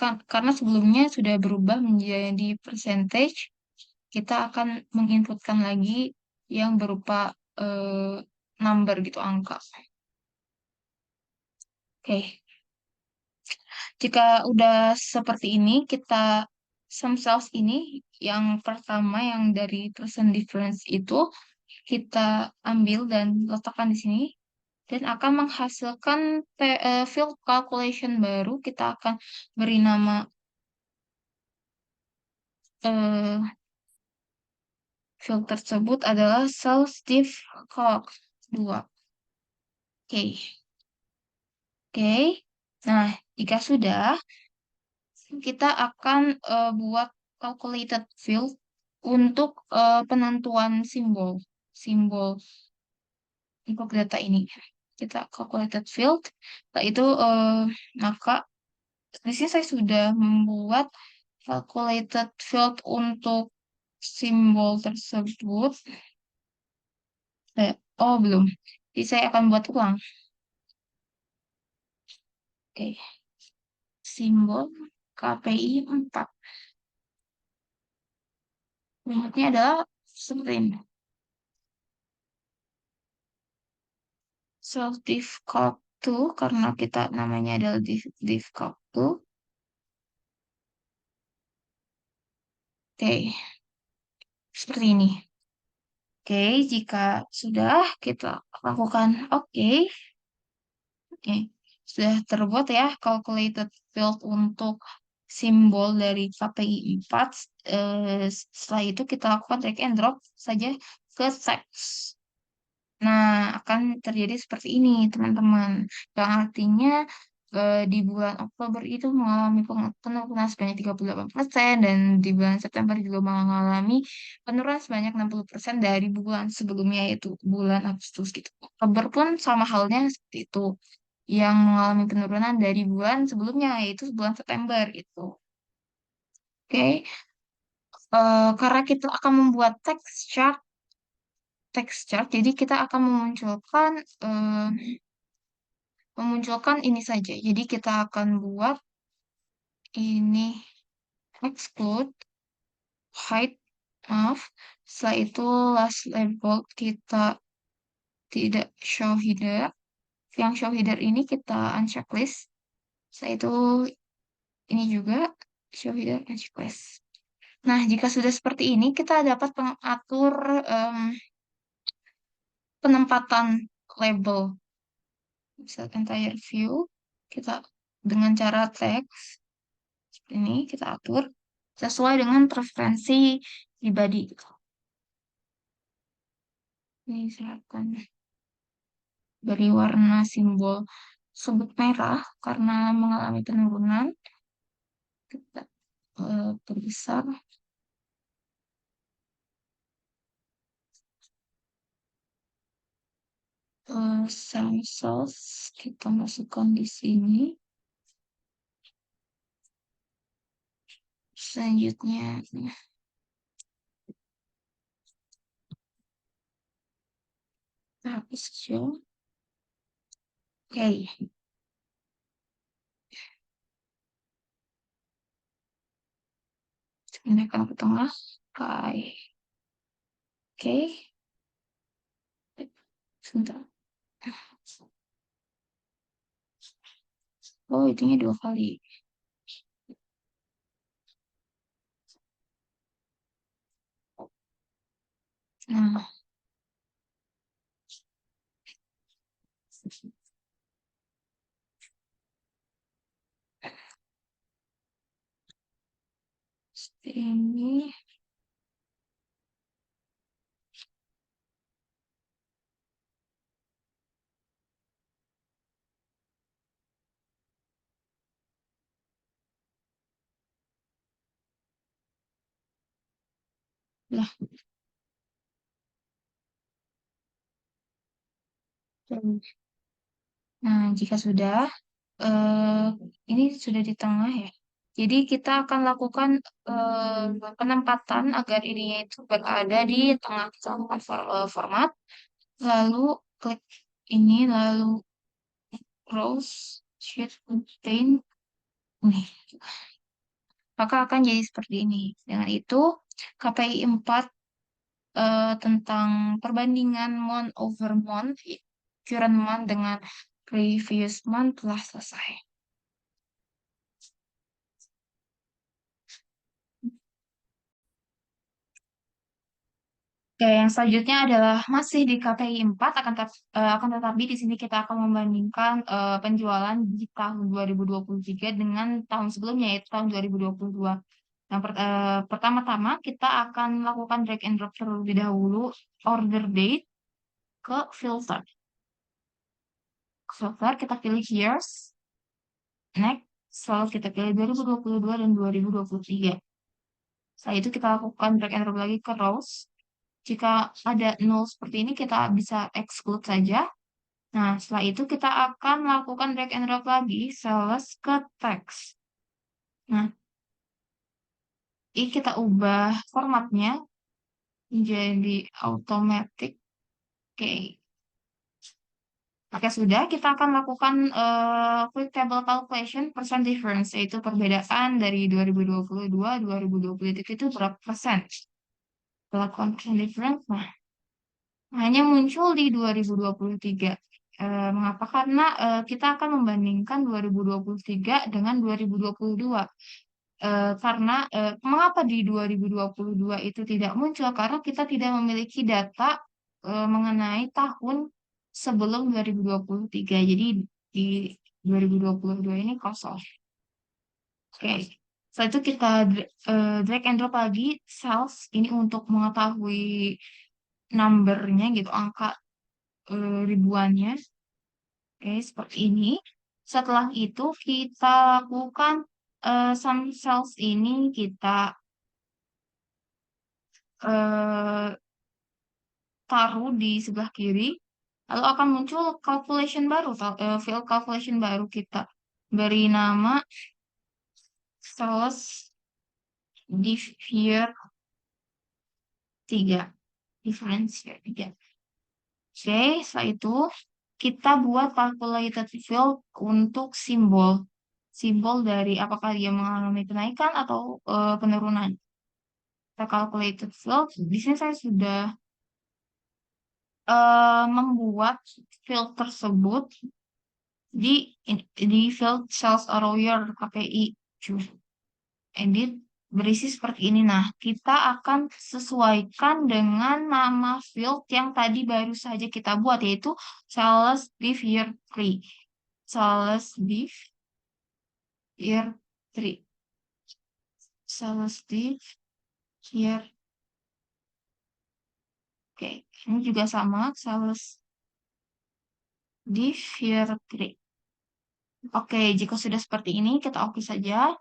Karena sebelumnya sudah berubah menjadi percentage, kita akan menginputkan lagi yang berupa number gitu, angka. Oke, jika udah seperti ini, kita some cells ini, yang pertama yang dari percent difference itu, kita ambil dan letakkan di sini, dan akan menghasilkan field calculation baru. Kita akan beri nama eh, field tersebut adalah South Diff Calc 2. Oke, oke. Nah, jika sudah, kita akan buat calculated field untuk penentuan simbol simbol untuk data ini. Kita calculated field. Setelah itu maka di sini saya sudah membuat calculated field untuk simbol tersebut. Oh, belum. Jadi saya akan buat ulang. Oke, simbol KPI 4. Rumusnya adalah seperti ini. Self diff calc 2 karena kita namanya adalah diff calc 2. Oke, seperti ini. Oke, jika sudah kita lakukan oke. Oke, sudah terbuat ya calculated field untuk simbol dari KPI 4. Setelah itu kita lakukan drag and drop saja ke teks. Nah, akan terjadi seperti ini, teman-teman. Yang artinya di bulan Oktober itu mengalami penurunan sebanyak 38% dan di bulan September juga mengalami penurunan sebanyak 60% dari bulan sebelumnya, yaitu bulan Agustus gitu. Oktober pun sama halnya seperti itu, yang mengalami penurunan dari bulan sebelumnya, yaitu bulan September itu. Oke, karena kita akan membuat text chart, jadi kita akan memunculkan ini saja. Jadi kita akan buat ini exclude height, maaf. Setelah itu last label kita tidak show header. Yang show header ini kita uncheck list. Setelah itu ini juga show header uncheck list. Nah, jika sudah seperti ini, kita dapat mengatur penempatan label. Bisa entire view, kita dengan cara teks seperti ini, kita atur sesuai dengan preferensi pribadi gitu. Ini silakan beri warna simbol sebut merah karena mengalami penurunan. Kita perbesar. Sensors kita masukkan di sini. Selanjutnya, hapus show. Oke, pindahkan ke tengah. Oke, oke, sebentar. Oh, itunya 2 kali. Nah, seperti ini. Lah, nah, jika sudah, eh, ini sudah di tengah ya. Jadi kita akan lakukan penempatan agar ininya itu berada di tengah. Kita lakukan format, lalu klik ini, lalu close sheet contain. Nih, maka akan jadi seperti ini. Dengan itu, KPI 4 tentang perbandingan month over month, current month dengan previous month telah selesai. Oke, yang selanjutnya adalah masih di KPI 4, akan tetapi di sini kita akan membandingkan penjualan di tahun 2023 dengan tahun sebelumnya, yaitu tahun 2022. Pertama-tama kita akan lakukan drag and drop terlebih dahulu order date ke filter. Filter kita pilih years, next, selalu kita pilih 2022 dan 2023. Setelah itu kita lakukan drag and drop lagi ke rows. Jika ada nol seperti ini, kita bisa exclude saja. Nah, setelah itu kita akan melakukan drag and drop lagi sales ke text. Nah, ini kita ubah formatnya menjadi automatic. Oke. Oke, sudah. Kita akan lakukan quick table calculation percent difference, yaitu perbedaan dari 2022, 2023 itu berapa persen. Lakukan percent difference, nah, hanya muncul di 2023. Mengapa? Karena kita akan membandingkan 2023 dengan 2022. Karena mengapa di 2022 itu tidak muncul? Karena kita tidak memiliki data mengenai tahun sebelum 2023. Jadi di 2022 ini kosong. Oke. Setelah itu kita drag and drop lagi cells ini untuk mengetahui numbernya gitu, angka ribuannya. Oke, seperti ini. Setelah itu kita lakukan some cells ini kita eh, taruh di sebelah kiri. Lalu akan muncul calculation baru, field calculation baru, kita beri nama sales div year 3. Difference year 3. Oke, setelah itu kita buat calculated field untuk simbol. Simbol dari apakah dia mengalami kenaikan atau penurunan. Kita calculated field. Di sini saya sudah membuat field tersebut di field sales arrow KPI. Edit berisi seperti ini. Nah, kita akan sesuaikan dengan nama field yang tadi baru saja kita buat, yaitu sales div year 3. Sales div year 3. Sales div year. Oke, ini juga sama, sales div year 3. Oke, jika sudah seperti ini, kita oke saja.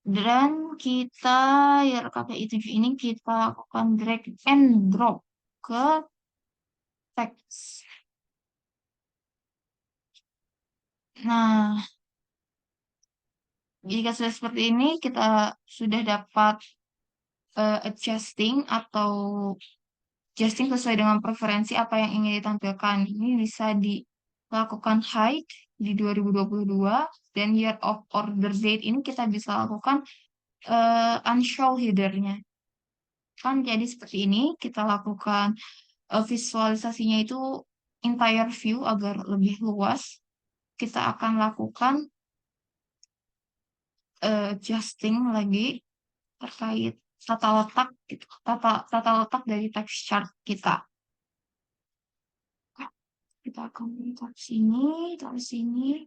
Dan kita, ya KPI 7 ini kita lakukan drag and drop ke teks. Nah, Jika sudah seperti ini, kita sudah dapat adjusting atau adjusting sesuai dengan preferensi apa yang ingin ditampilkan. Ini bisa dilakukan height di 2022 dan year of order date ini kita bisa lakukan unshow header-nya. Kan jadi seperti ini, kita lakukan visualisasinya itu entire view agar lebih luas. Kita akan lakukan adjusting lagi terkait tata letak gitu, tata letak dari text chart kita. Kita akan taruh sini.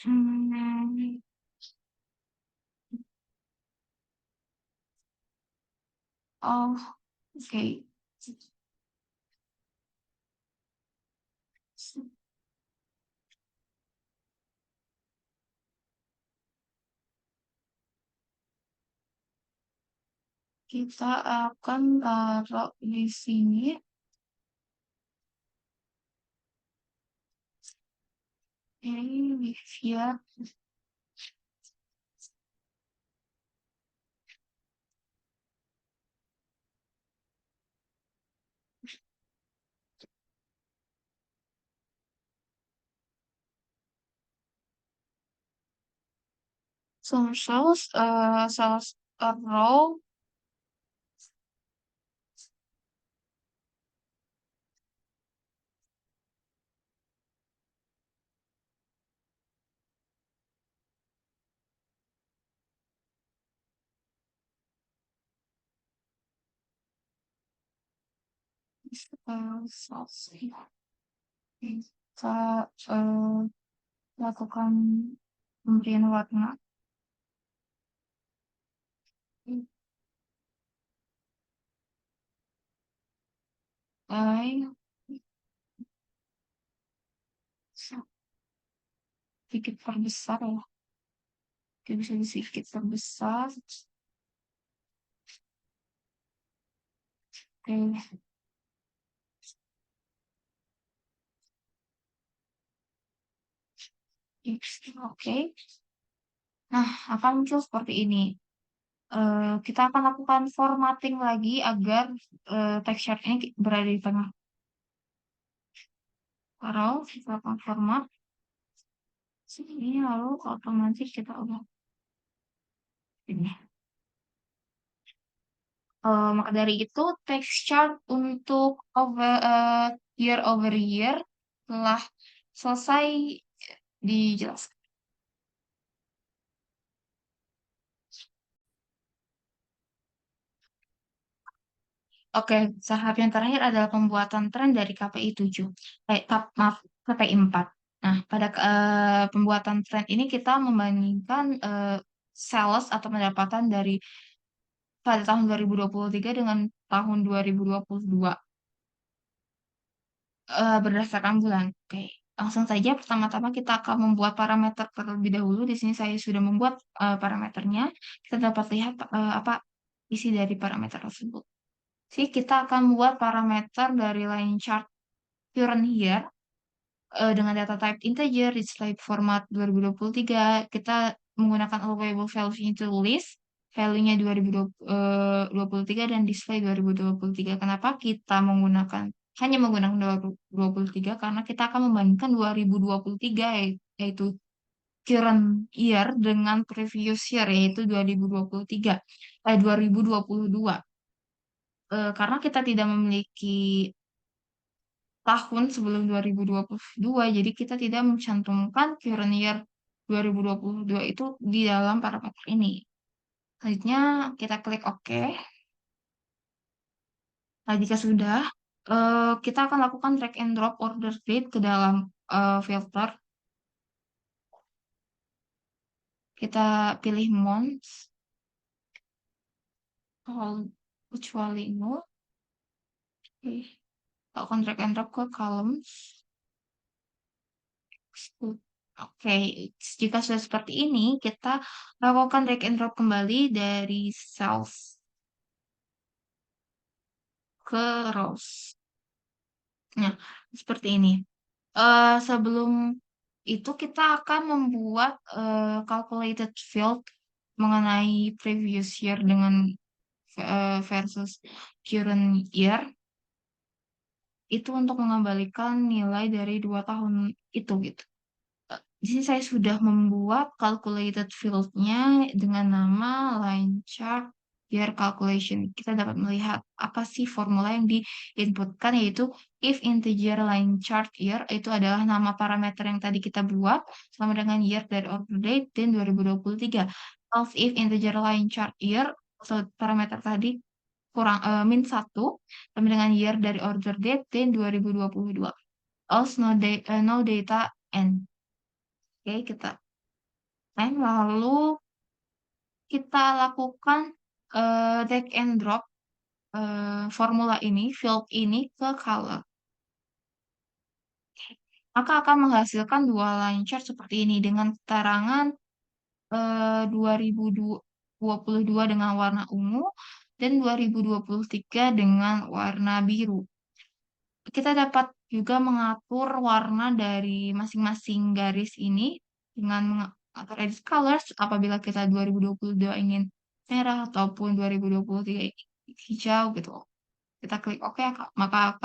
Hmm, oh, oke. Kita akan taruh di sini. Ini ya. Some cells a row cells. Kita lakukan pemberian warna. Baik, sedikit perbesar ya. Oke, bisa sedikit perbesar. Oke, oke. Nah, akan muncul seperti ini. Kita akan lakukan formatting lagi agar texture ini berada di tengah. Kalau kita lakukan format sini, lalu otomatis kita ubah ini. Maka dari itu, text chart untuk year over year telah selesai dijelaskan. Oke, tahap yang terakhir adalah pembuatan tren dari KPI 7. Maaf, KPI 4. Nah, pada pembuatan tren ini kita membandingkan sales atau pendapatan dari pada tahun 2023 dengan tahun 2022 berdasarkan bulan. Oke, langsung saja pertama-tama kita akan membuat parameter terlebih dahulu. Di sini saya sudah membuat parameternya. Kita dapat lihat apa isi dari parameter tersebut. Jadi kita akan membuat parameter dari line chart current year dengan data type integer, display format 2023. Kita menggunakan allowable values into list, value-nya 2023 dan display 2023. Kenapa kita hanya menggunakan 2023? Karena kita akan membandingkan 2023 yaitu current year dengan previous year yaitu 2023, 2022. Karena kita tidak memiliki tahun sebelum 2022, jadi kita tidak mencantumkan current year 2022 itu di dalam parameter ini. Selanjutnya kita klik OK. Nah, jika sudah, kita akan lakukan drag and drop order date ke dalam filter. Kita pilih months, kecuali no. Oke. Lakukan drag and drop ke columns. Oke, jika sudah seperti ini, kita lakukan drag and drop kembali dari cells ke rows. Nah, seperti ini. Sebelum itu kita akan membuat calculated field mengenai previous year dengan versus current year itu untuk mengembalikan nilai dari 2 tahun itu gitu. Di sini saya sudah membuat calculated field-nya dengan nama line chart year calculation. Kita dapat melihat apa sih formula yang diinputkan, yaitu if integer line chart year itu adalah nama parameter yang tadi kita buat sama dengan year dari order date dan 2023. Else if integer line chart year, so parameter tadi kurang min 1 sama dengan year dari order date dan 2022. Else no data end. Oke, kita lalu kita lakukan drag and drop formula ini, field ini ke color. Maka akan menghasilkan dua line chart seperti ini dengan keterangan 2022 dengan warna ungu dan 2023 dengan warna biru. Kita dapat juga mengatur warna dari masing-masing garis ini dengan mengatur edit colors apabila kita 2022 ingin merah ataupun 2023 hijau gitu. Kita klik OK, maka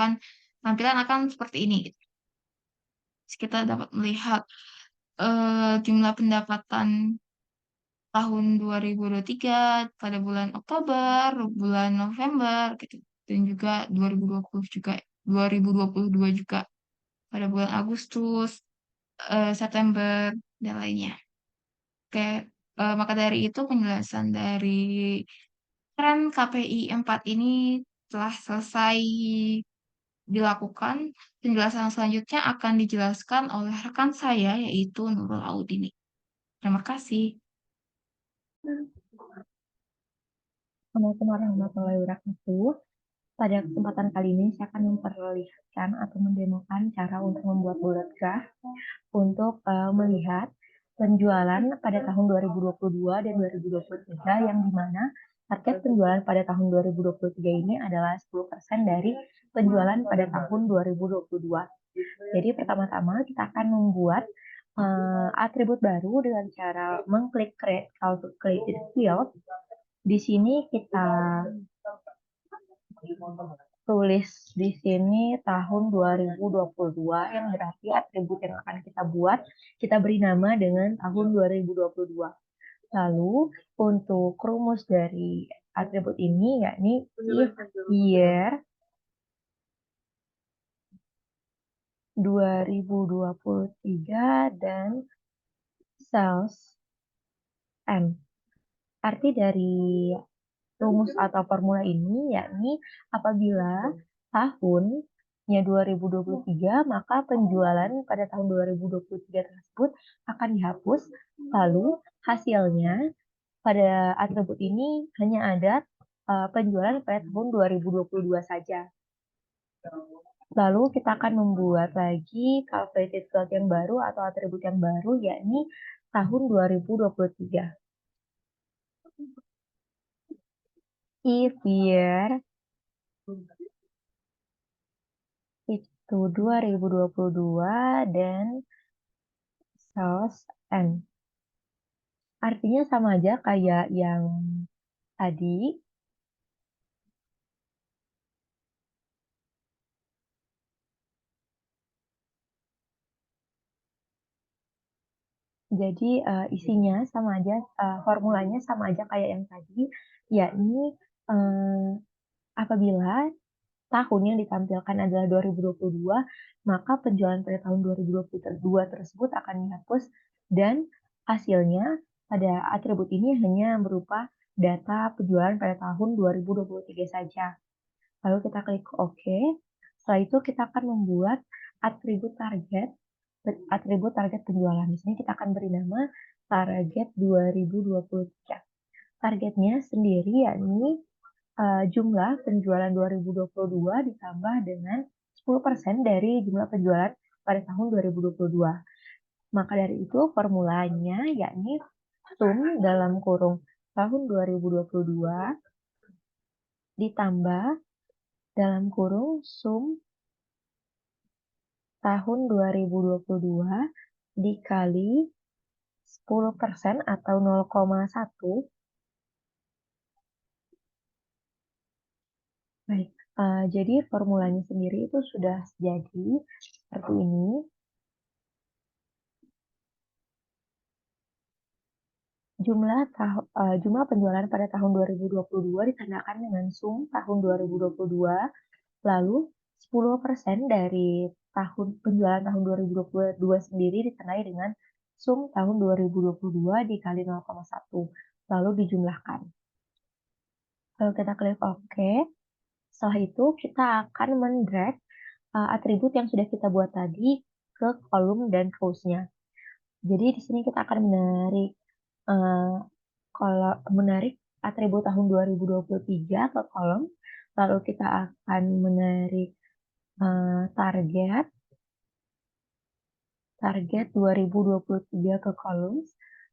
tampilan akan seperti ini. Kita dapat melihat jumlah pendapatan tahun 2023 pada bulan Oktober, bulan November gitu. Dan juga 2022 juga pada bulan Agustus, September dan lainnya. Oke, maka dari itu penjelasan dari tren KPI 4 ini telah selesai dilakukan. Penjelasan selanjutnya akan dijelaskan oleh rekan saya yaitu Nurul Audini. Terima kasih. Assalamualaikum warahmatullahi wabarakatuh. Pada kesempatan kali ini saya akan memperlihatkan atau mendemokan cara untuk membuat bullet graph untuk melihat penjualan pada tahun 2022 dan 2023 yang dimana target penjualan pada tahun 2023 ini adalah 10% dari penjualan pada tahun 2022. Jadi pertama-tama kita akan membuat atribut baru dengan cara mengklik create calculated field. Di sini kita tulis di sini tahun 2022 yang berarti atribut yang akan kita buat kita beri nama dengan tahun 2022. Lalu untuk rumus dari atribut ini yakni if year 2023 dan sales M. Arti dari rumus atau formula ini yakni apabila tahunnya 2023 maka penjualan pada tahun 2023 tersebut akan dihapus, lalu hasilnya pada atribut ini hanya ada penjualan pada tahun 2022 saja. Lalu kita akan membuat lagi calculated field yang baru atau atribut yang baru yakni tahun 2023. If year itu 2022 dan sales N. Artinya sama aja kayak yang tadi. Jadi isinya sama aja, formulanya sama aja kayak yang tadi, yakni apabila tahun yang ditampilkan adalah 2022, maka penjualan pada tahun 2022 tersebut akan dihapus dan hasilnya pada atribut ini hanya berupa data penjualan pada tahun 2023 saja. Lalu kita klik OK. Setelah itu kita akan membuat atribut target penjualan. Di sini kita akan beri nama target 2023. Targetnya sendiri yakni jumlah penjualan 2022 ditambah dengan 10% dari jumlah penjualan pada tahun 2022. Maka dari itu formulanya yakni sum dalam kurung tahun 2022 ditambah dalam kurung sum tahun 2022 dikali 10% atau 0,1. Baik, jadi formulanya sendiri itu sudah jadi seperti ini. Jumlah penjualan pada tahun 2022 ditandakan dengan sum tahun 2022, lalu 10% dari penjualan tahun 2022 sendiri ditandai dengan sum tahun 2022 dikali 0,1, lalu dijumlahkan. Lalu kita klik OK. Setelah itu kita akan mendrag atribut yang sudah kita buat tadi ke kolom dan rows-nya. Jadi di sini kita akan menarik menarik atribut tahun 2023 ke kolom, lalu kita akan menarik target 2023 ke kolom,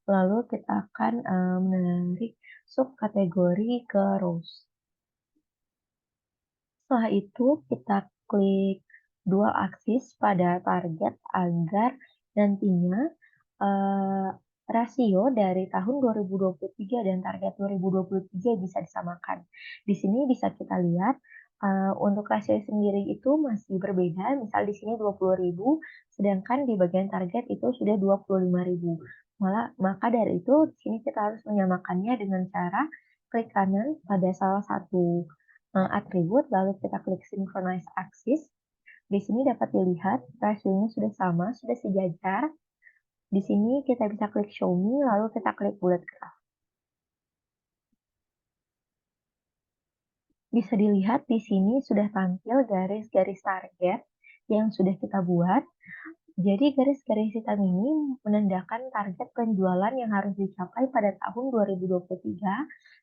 lalu kita akan menarik subkategori ke rows. Setelah itu kita klik dual axis pada target agar nantinya rasio dari tahun 2023 dan target 2023 bisa disamakan. Di sini bisa kita lihat untuk rasio sendiri itu masih berbeda. Misal di sini 20.000, sedangkan di bagian target itu sudah 25.000. Maka dari itu di sini kita harus menyamakannya dengan cara klik kanan pada salah satu atribut, lalu kita klik synchronize axis. Di sini dapat dilihat rasionya sudah sama, sudah sejajar. Di sini kita bisa klik show me, lalu kita klik bullet graph. Bisa dilihat di sini sudah tampil garis-garis target yang sudah kita buat. Jadi garis-garis hitam ini menandakan target penjualan yang harus dicapai pada tahun 2023,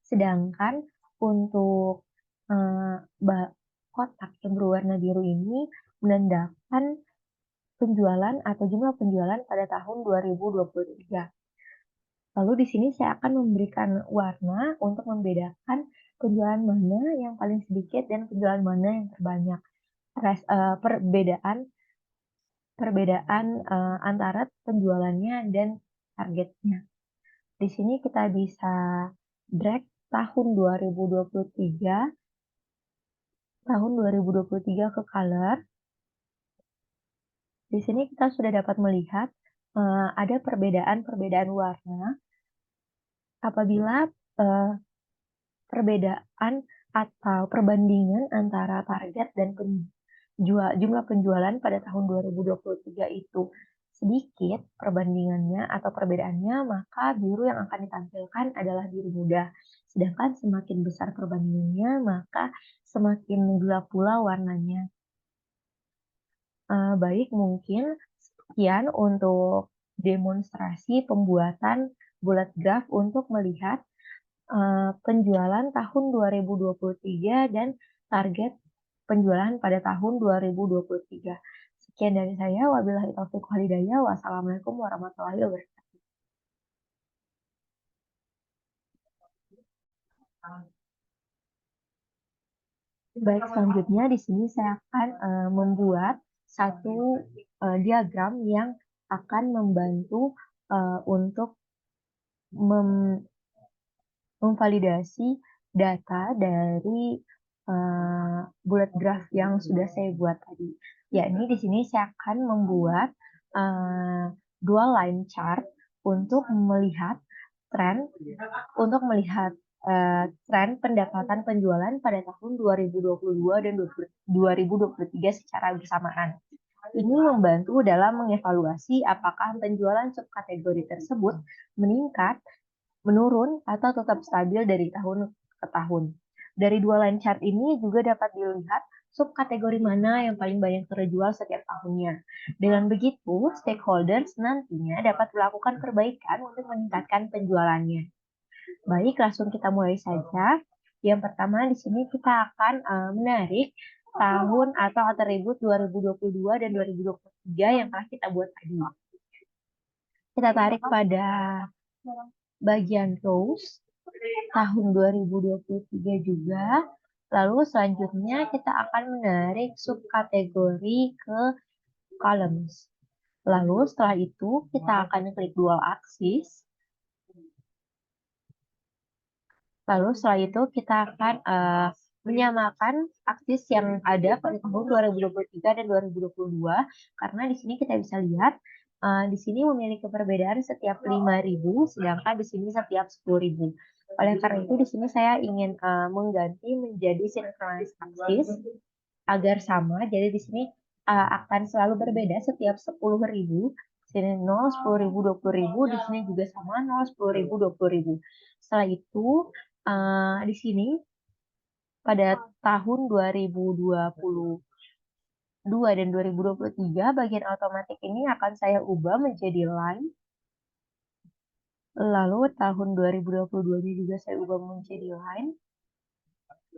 sedangkan untuk kotak yang berwarna biru ini menandakan penjualan atau jumlah penjualan pada tahun 2023. Lalu di sini saya akan memberikan warna untuk membedakan penjualan mana yang paling sedikit dan penjualan mana yang terbanyak. Perbedaan antara penjualannya dan targetnya. Di sini kita bisa drag tahun 2023 ke color. Di sini kita sudah dapat melihat ada perbedaan warna apabila perbedaan atau perbandingan antara target dan jumlah penjualan pada tahun 2023 itu sedikit perbandingannya atau perbedaannya, maka biru yang akan ditampilkan adalah biru muda. Sedangkan semakin besar perbandingannya, maka semakin gelap pula warnanya. Baik, mungkin sekian untuk demonstrasi pembuatan bullet graph untuk melihat penjualan tahun 2023 dan target penjualan pada tahun 2023. Sekian dari saya. Wabillahi taufiq wal hidayah. Wassalamualaikum warahmatullahi wabarakatuh. Baik, selanjutnya di sini saya akan membuat satu diagram yang akan membantu untuk memvalidasi data dari bullet graph yang sudah saya buat tadi. Yakni di sini saya akan membuat dual line chart untuk melihat tren tren pendapatan penjualan pada tahun 2022 dan 2023 secara bersamaan. Ini membantu dalam mengevaluasi apakah penjualan subkategori tersebut meningkat, menurun, atau tetap stabil dari tahun ke tahun. Dari dua line chart ini juga dapat dilihat subkategori mana yang paling banyak terjual setiap tahunnya. Dengan begitu, stakeholders nantinya dapat melakukan perbaikan untuk meningkatkan penjualannya. Baik, langsung kita mulai saja. Yang pertama di sini kita akan menarik tahun atau atribut 2022 dan 2023 yang telah kita buat tadi. Kita tarik pada bagian rows tahun 2023 juga. Lalu selanjutnya kita akan menarik subkategori ke columns. Lalu setelah itu kita akan klik dual axis. Lalu setelah itu kita akan menyamakan aksis yang ada pada tahun 2023 dan 2022 karena di sini kita bisa lihat di sini memiliki perbedaan setiap 5.000 sedangkan di sini setiap 10.000. Oleh karena itu di sini saya ingin mengganti menjadi synchronous axis agar sama. Jadi di sini akan selalu berbeda setiap 10.000. Sini 0, 10.000, 20.000. Di sini juga sama 0, 10.000, 20.000. Setelah itu di sini pada tahun 2022 dan 2023 bagian otomatis ini akan saya ubah menjadi line. Lalu tahun 2022-nya juga saya ubah menjadi line.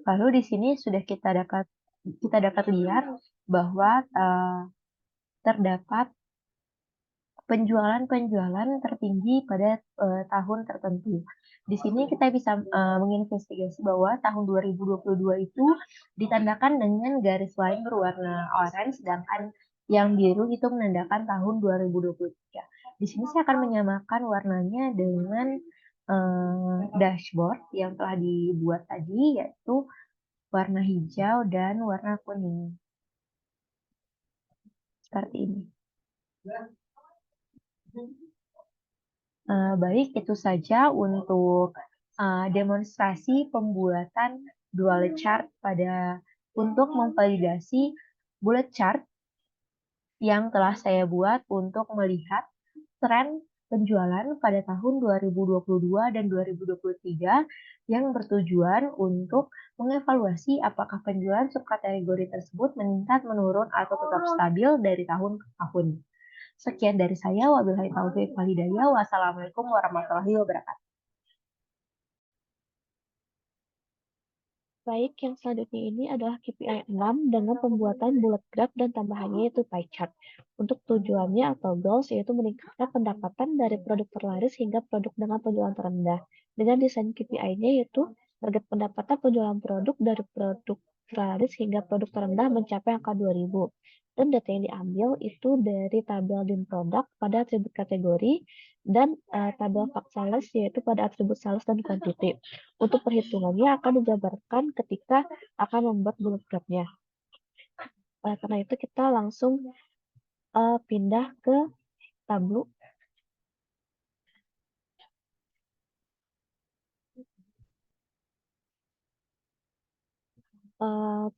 Lalu di sini sudah kita dapat lihat bahwa terdapat penjualan-penjualan tertinggi pada tahun tertentu. Di sini kita bisa menginvestigasi bahwa tahun 2022 itu ditandakan dengan garis line berwarna oranye, sedangkan yang biru itu menandakan tahun 2023. Di sini saya akan menyamakan warnanya dengan dashboard yang telah dibuat tadi, yaitu warna hijau dan warna kuning. Seperti ini. Baik, itu saja untuk demonstrasi pembuatan dual chart untuk memvalidasi bullet chart yang telah saya buat untuk melihat tren penjualan pada tahun 2022 dan 2023 yang bertujuan untuk mengevaluasi apakah penjualan subkategori tersebut meningkat, menurun, atau tetap stabil dari tahun ke tahun. Sekian dari saya. Wabillahi taufiq wal hidayah. Wassalamualaikum warahmatullahi wabarakatuh. Baik, yang selanjutnya ini adalah KPI 6 dengan pembuatan bullet graph dan tambahannya yaitu pie chart. Untuk tujuannya atau goals yaitu meningkatkan pendapatan dari produk terlaris hingga produk dengan penjualan terendah. Dengan desain KPI-nya yaitu target pendapatan penjualan produk dari produk terlaris hingga produk terendah mencapai angka 2000. Dan data yang diambil itu dari tabel din produk pada atribut kategori dan tabel fact sales yaitu pada atribut sales dan quantity. Untuk perhitungannya akan dijabarkan ketika akan membuat bullet graph-nya. Karena itu kita langsung pindah ke tableau.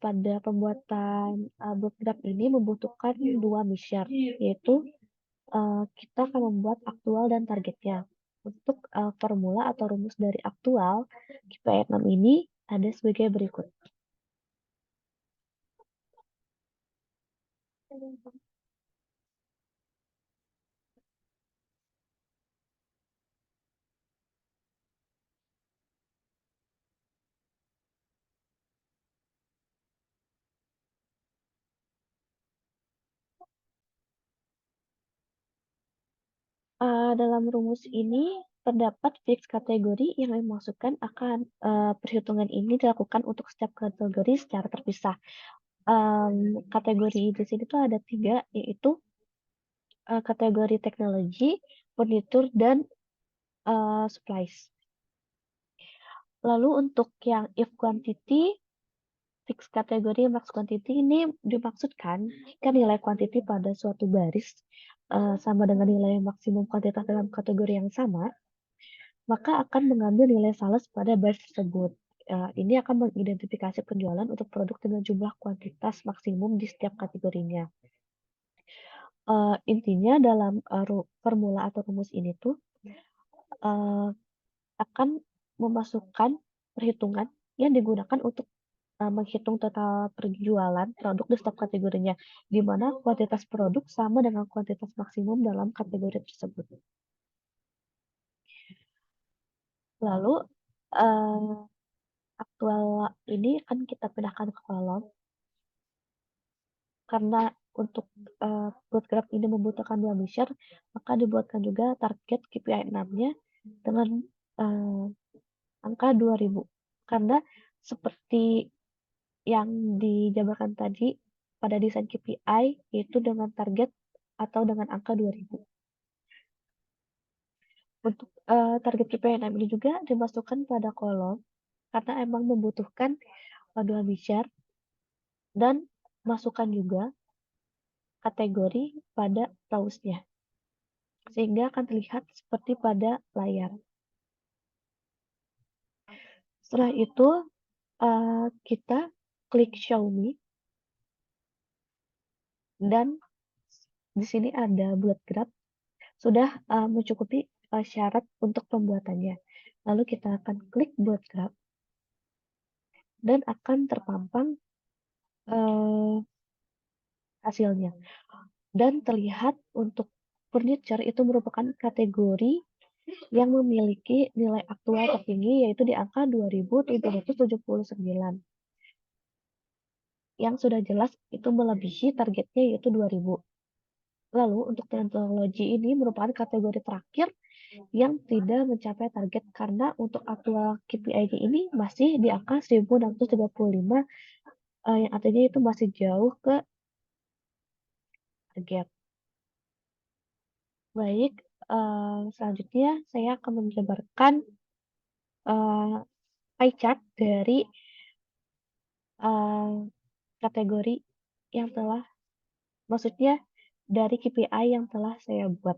Pada pembuatan bullet graph ini membutuhkan dua measure, yaitu kita akan membuat aktual dan targetnya. Untuk formula atau rumus dari aktual, KPI 6 ini ada sebagai berikut. Dalam rumus ini terdapat fix kategori yang dimaksudkan akan perhitungan ini dilakukan untuk setiap kategori secara terpisah. Kategori di sini tuh ada 3, yaitu kategori teknologi, furniture, dan supplies. Lalu untuk yang if quantity, fix kategori max quantity ini dimaksudkan jika nilai quantity pada suatu baris sama dengan nilai maksimum kuantitas dalam kategori yang sama, maka akan mengambil nilai sales pada baris tersebut. Ini akan mengidentifikasi penjualan untuk produk dengan jumlah kuantitas maksimum di setiap kategorinya. Intinya dalam formula atau rumus ini tuh akan memasukkan perhitungan yang digunakan untuk menghitung total penjualan produk di setiap kategorinya, di mana kuantitas produk sama dengan kuantitas maksimum dalam kategori tersebut. Lalu aktual ini akan kita pindahkan ke kolom karena untuk bullet graph ini membutuhkan dua measure, maka dibuatkan juga target KPI 6-nya dengan angka 2000. Karena seperti yang dijabarkan tadi pada desain KPI yaitu dengan target atau dengan angka 2000. Untuk target KPI 6 ini juga dimasukkan pada kolom karena emang membutuhkan paduan bicar dan masukkan juga kategori pada browse-nya sehingga akan terlihat seperti pada layar. Setelah itu kita klik Show Me dan di sini ada bullet graph sudah mencukupi syarat untuk pembuatannya. Lalu kita akan klik bullet graph dan akan terpampang hasilnya. Dan terlihat untuk furniture itu merupakan kategori yang memiliki nilai aktual tertinggi yaitu di angka 2.779. Yang sudah jelas itu melebihi targetnya yaitu 2000. Lalu untuk teknologi ini merupakan kategori terakhir yang tidak mencapai target karena untuk aktual KPI ini masih di angka 1635 yang artinya itu masih jauh ke target. Baik, selanjutnya saya akan menjabarkan pie chart dari kategori yang telah, maksudnya dari KPI yang telah saya buat.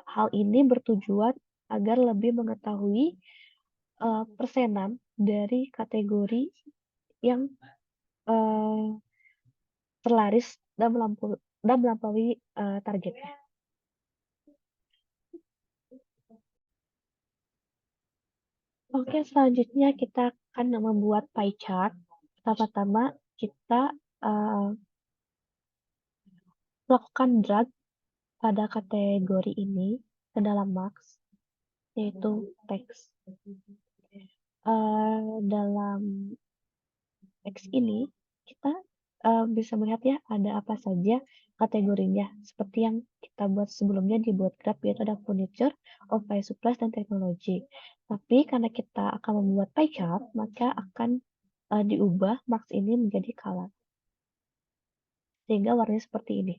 Hal ini bertujuan agar lebih mengetahui persenan dari kategori yang terlaris dan melampaui targetnya. Oke, selanjutnya kita akan membuat pie chart. Pertama-tama kita lakukan drag pada kategori ini ke dalam max, yaitu teks. Dalam teks ini kita bisa melihat ya ada apa saja kategorinya seperti yang kita buat sebelumnya di buat graph yaitu ada furniture, office supplies, dan teknologi. Tapi karena kita akan membuat pie chart maka akan diubah max ini menjadi color sehingga warnanya seperti ini,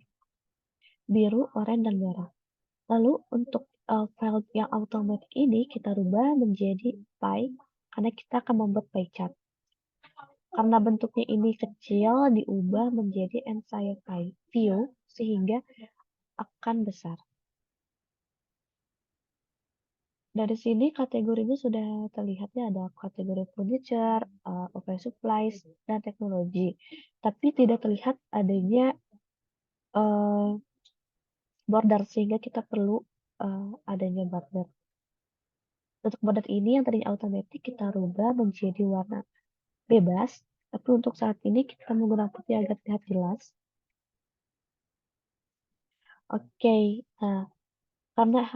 biru, oranye, dan merah. Lalu untuk file yang automatic ini kita rubah menjadi pie karena kita akan membuat pie chart. Karena bentuknya ini kecil, diubah menjadi entire pie view sehingga akan besar. Dari sini kategorinya sudah terlihat ya, ada kategori furniture, office supplies, dan teknologi. Tapi tidak terlihat adanya border sehingga kita perlu adanya border. Untuk border ini yang tadinya automatic kita rubah menjadi warna bebas, tapi untuk saat ini kita menggunakan putih agar terlihat jelas. Oke, nah karena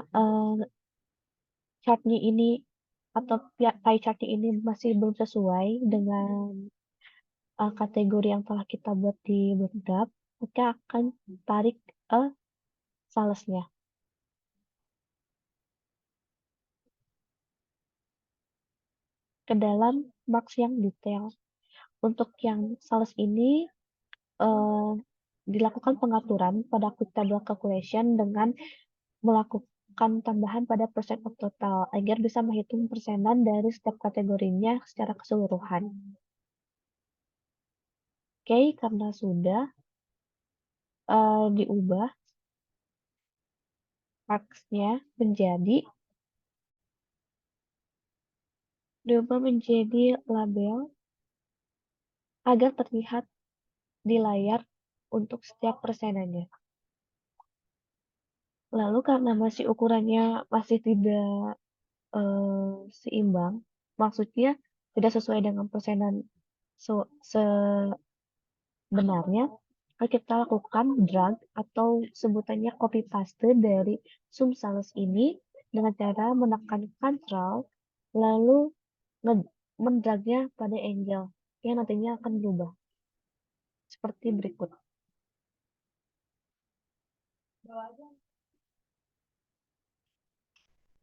chartnya ini atau pie chartnya ini masih belum sesuai dengan kategori yang telah kita buat di WordGap, maka akan tarik salesnya. Ke dalam max yang detail. Untuk yang sales ini dilakukan pengaturan pada quick table calculation dengan melakukan tambahan pada percent of total agar bisa menghitung persenan dari setiap kategorinya secara keseluruhan. Oke, karena sudah diubah max-nya menjadi label agar terlihat di layar untuk setiap persenannya. Lalu karena masih ukurannya masih tidak seimbang, maksudnya tidak sesuai dengan persenan sebenarnya, kita lakukan drag atau sebutannya copy paste dari sum sales ini dengan cara menekan Ctrl lalu mendragnya pada angle yang nantinya akan berubah seperti berikut.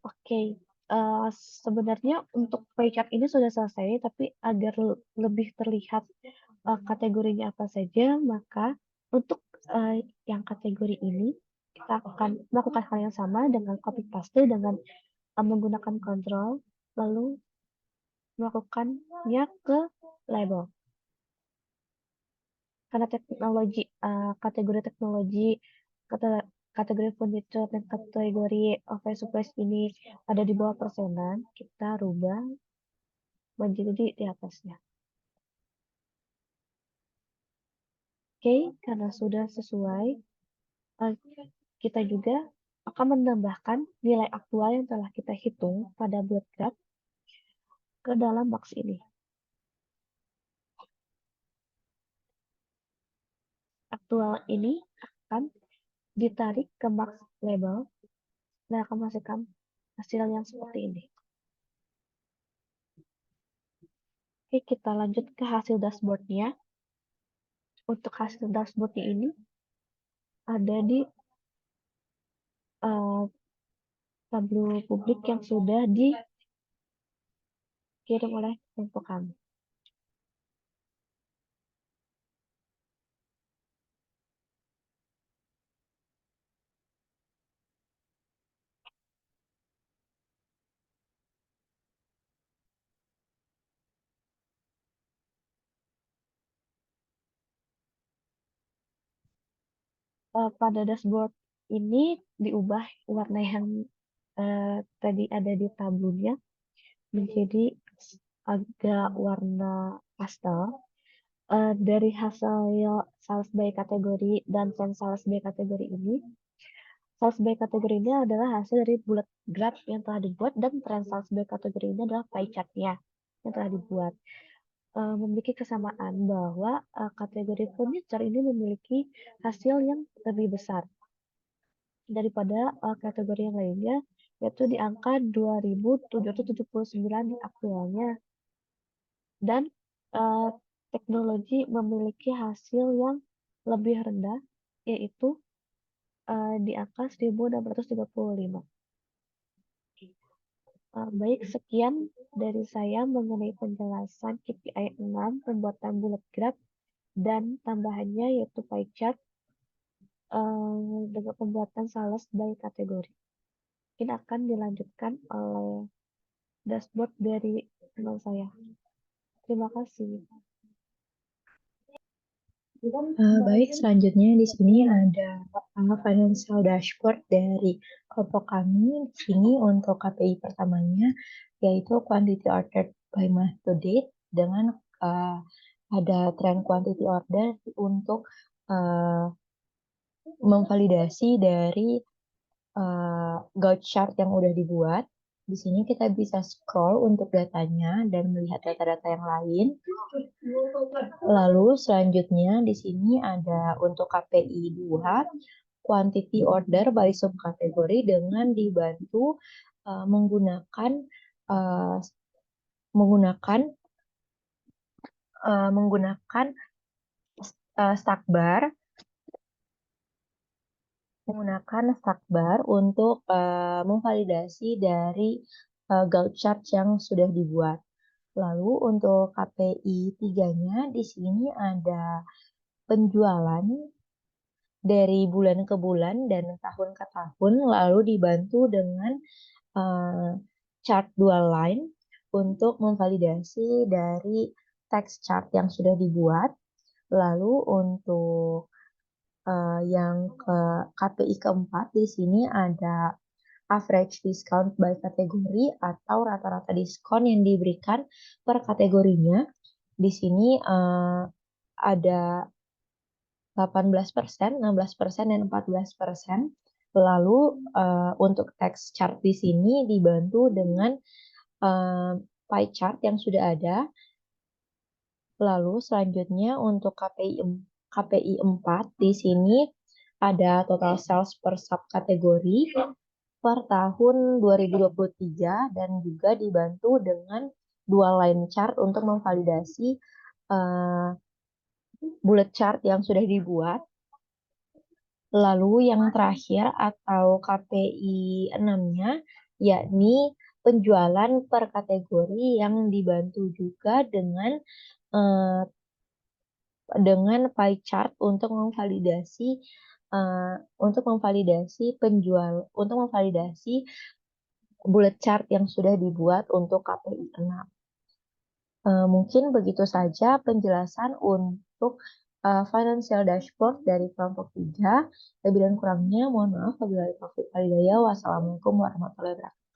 Oke, sebenarnya untuk pie chart ini sudah selesai, tapi agar lebih terlihat kategorinya apa saja, maka untuk yang kategori ini kita akan melakukan hal yang sama dengan copy paste dengan menggunakan kontrol, lalu melakukannya ke label. Karena kategori teknologi, kategori furniture, dan kategori office supplies ini ada di bawah persenan, kita rubah menjadi di atasnya. Oke, karena sudah sesuai, kita juga akan menambahkan nilai aktual yang telah kita hitung pada bullet graph ke dalam box ini. Aktual ini akan ditarik ke box label dan akan menghasilkan hasil yang seperti ini. Oke, kita lanjut ke hasil dashboardnya. Untuk hasil dashboardnya ini ada di tableau publik yang sudah dikirim oleh kelompok kami. Pada dashboard ini diubah warna yang tadi ada di tabelnya menjadi agak warna pastel. Dari hasil sales by kategori dan trend sales by kategori ini, sales by kategori ini adalah hasil dari bullet graph yang telah dibuat dan trend sales by kategori ini adalah pie chart-nya yang telah dibuat. Memiliki kesamaan bahwa kategori furniture ini memiliki hasil yang lebih besar daripada kategori yang lainnya, yaitu di angka 2.779 di aktualnya. Dan teknologi memiliki hasil yang lebih rendah, yaitu di angka 1.635. Baik, sekian dari saya mengenai penjelasan KPI 6, pembuatan bullet graph, dan tambahannya yaitu pie chart dengan pembuatan sales by kategori. Ini akan dilanjutkan oleh dashboard dari teman saya. Terima kasih. Baik, selanjutnya di sini ada financial dashboard dari kelompok kami. Di sini untuk KPI pertamanya yaitu quantity ordered by month to date dengan ada trend quantity order untuk memvalidasi dari Gantt chart yang udah dibuat. Di sini kita bisa scroll untuk datanya dan melihat data-data yang lain. Lalu selanjutnya di sini ada untuk KPI 2, quantity order by subkategori dengan dibantu menggunakan stack bar untuk memvalidasi dari Gantt chart yang sudah dibuat. Lalu untuk KPI 3-nya di sini ada penjualan dari bulan ke bulan dan tahun ke tahun, lalu dibantu dengan chart dual line untuk memvalidasi dari text chart yang sudah dibuat. Lalu untuk yang ke KPI keempat di sini ada average discount by kategori atau rata-rata diskon yang diberikan per kategorinya. Di sini ada 18%, 16%, dan 14%. Lalu untuk text chart di sini dibantu dengan pie chart yang sudah ada. Lalu selanjutnya untuk KPI 4 di sini ada total sales per subkategori per tahun 2023 dan juga dibantu dengan dual line chart untuk memvalidasi bullet chart yang sudah dibuat. Lalu yang terakhir atau KPI 6-nya yakni penjualan per kategori yang dibantu juga dengan pie chart untuk memvalidasi untuk memvalidasi bullet chart yang sudah dibuat untuk KPI 6. Mungkin begitu saja penjelasan untuk financial dashboard dari kelompok 3. Lebih dan kurangnya mohon maaf. Wabillahi taufiq wal hidayah. Wassalamualaikum warahmatullahi wabarakatuh.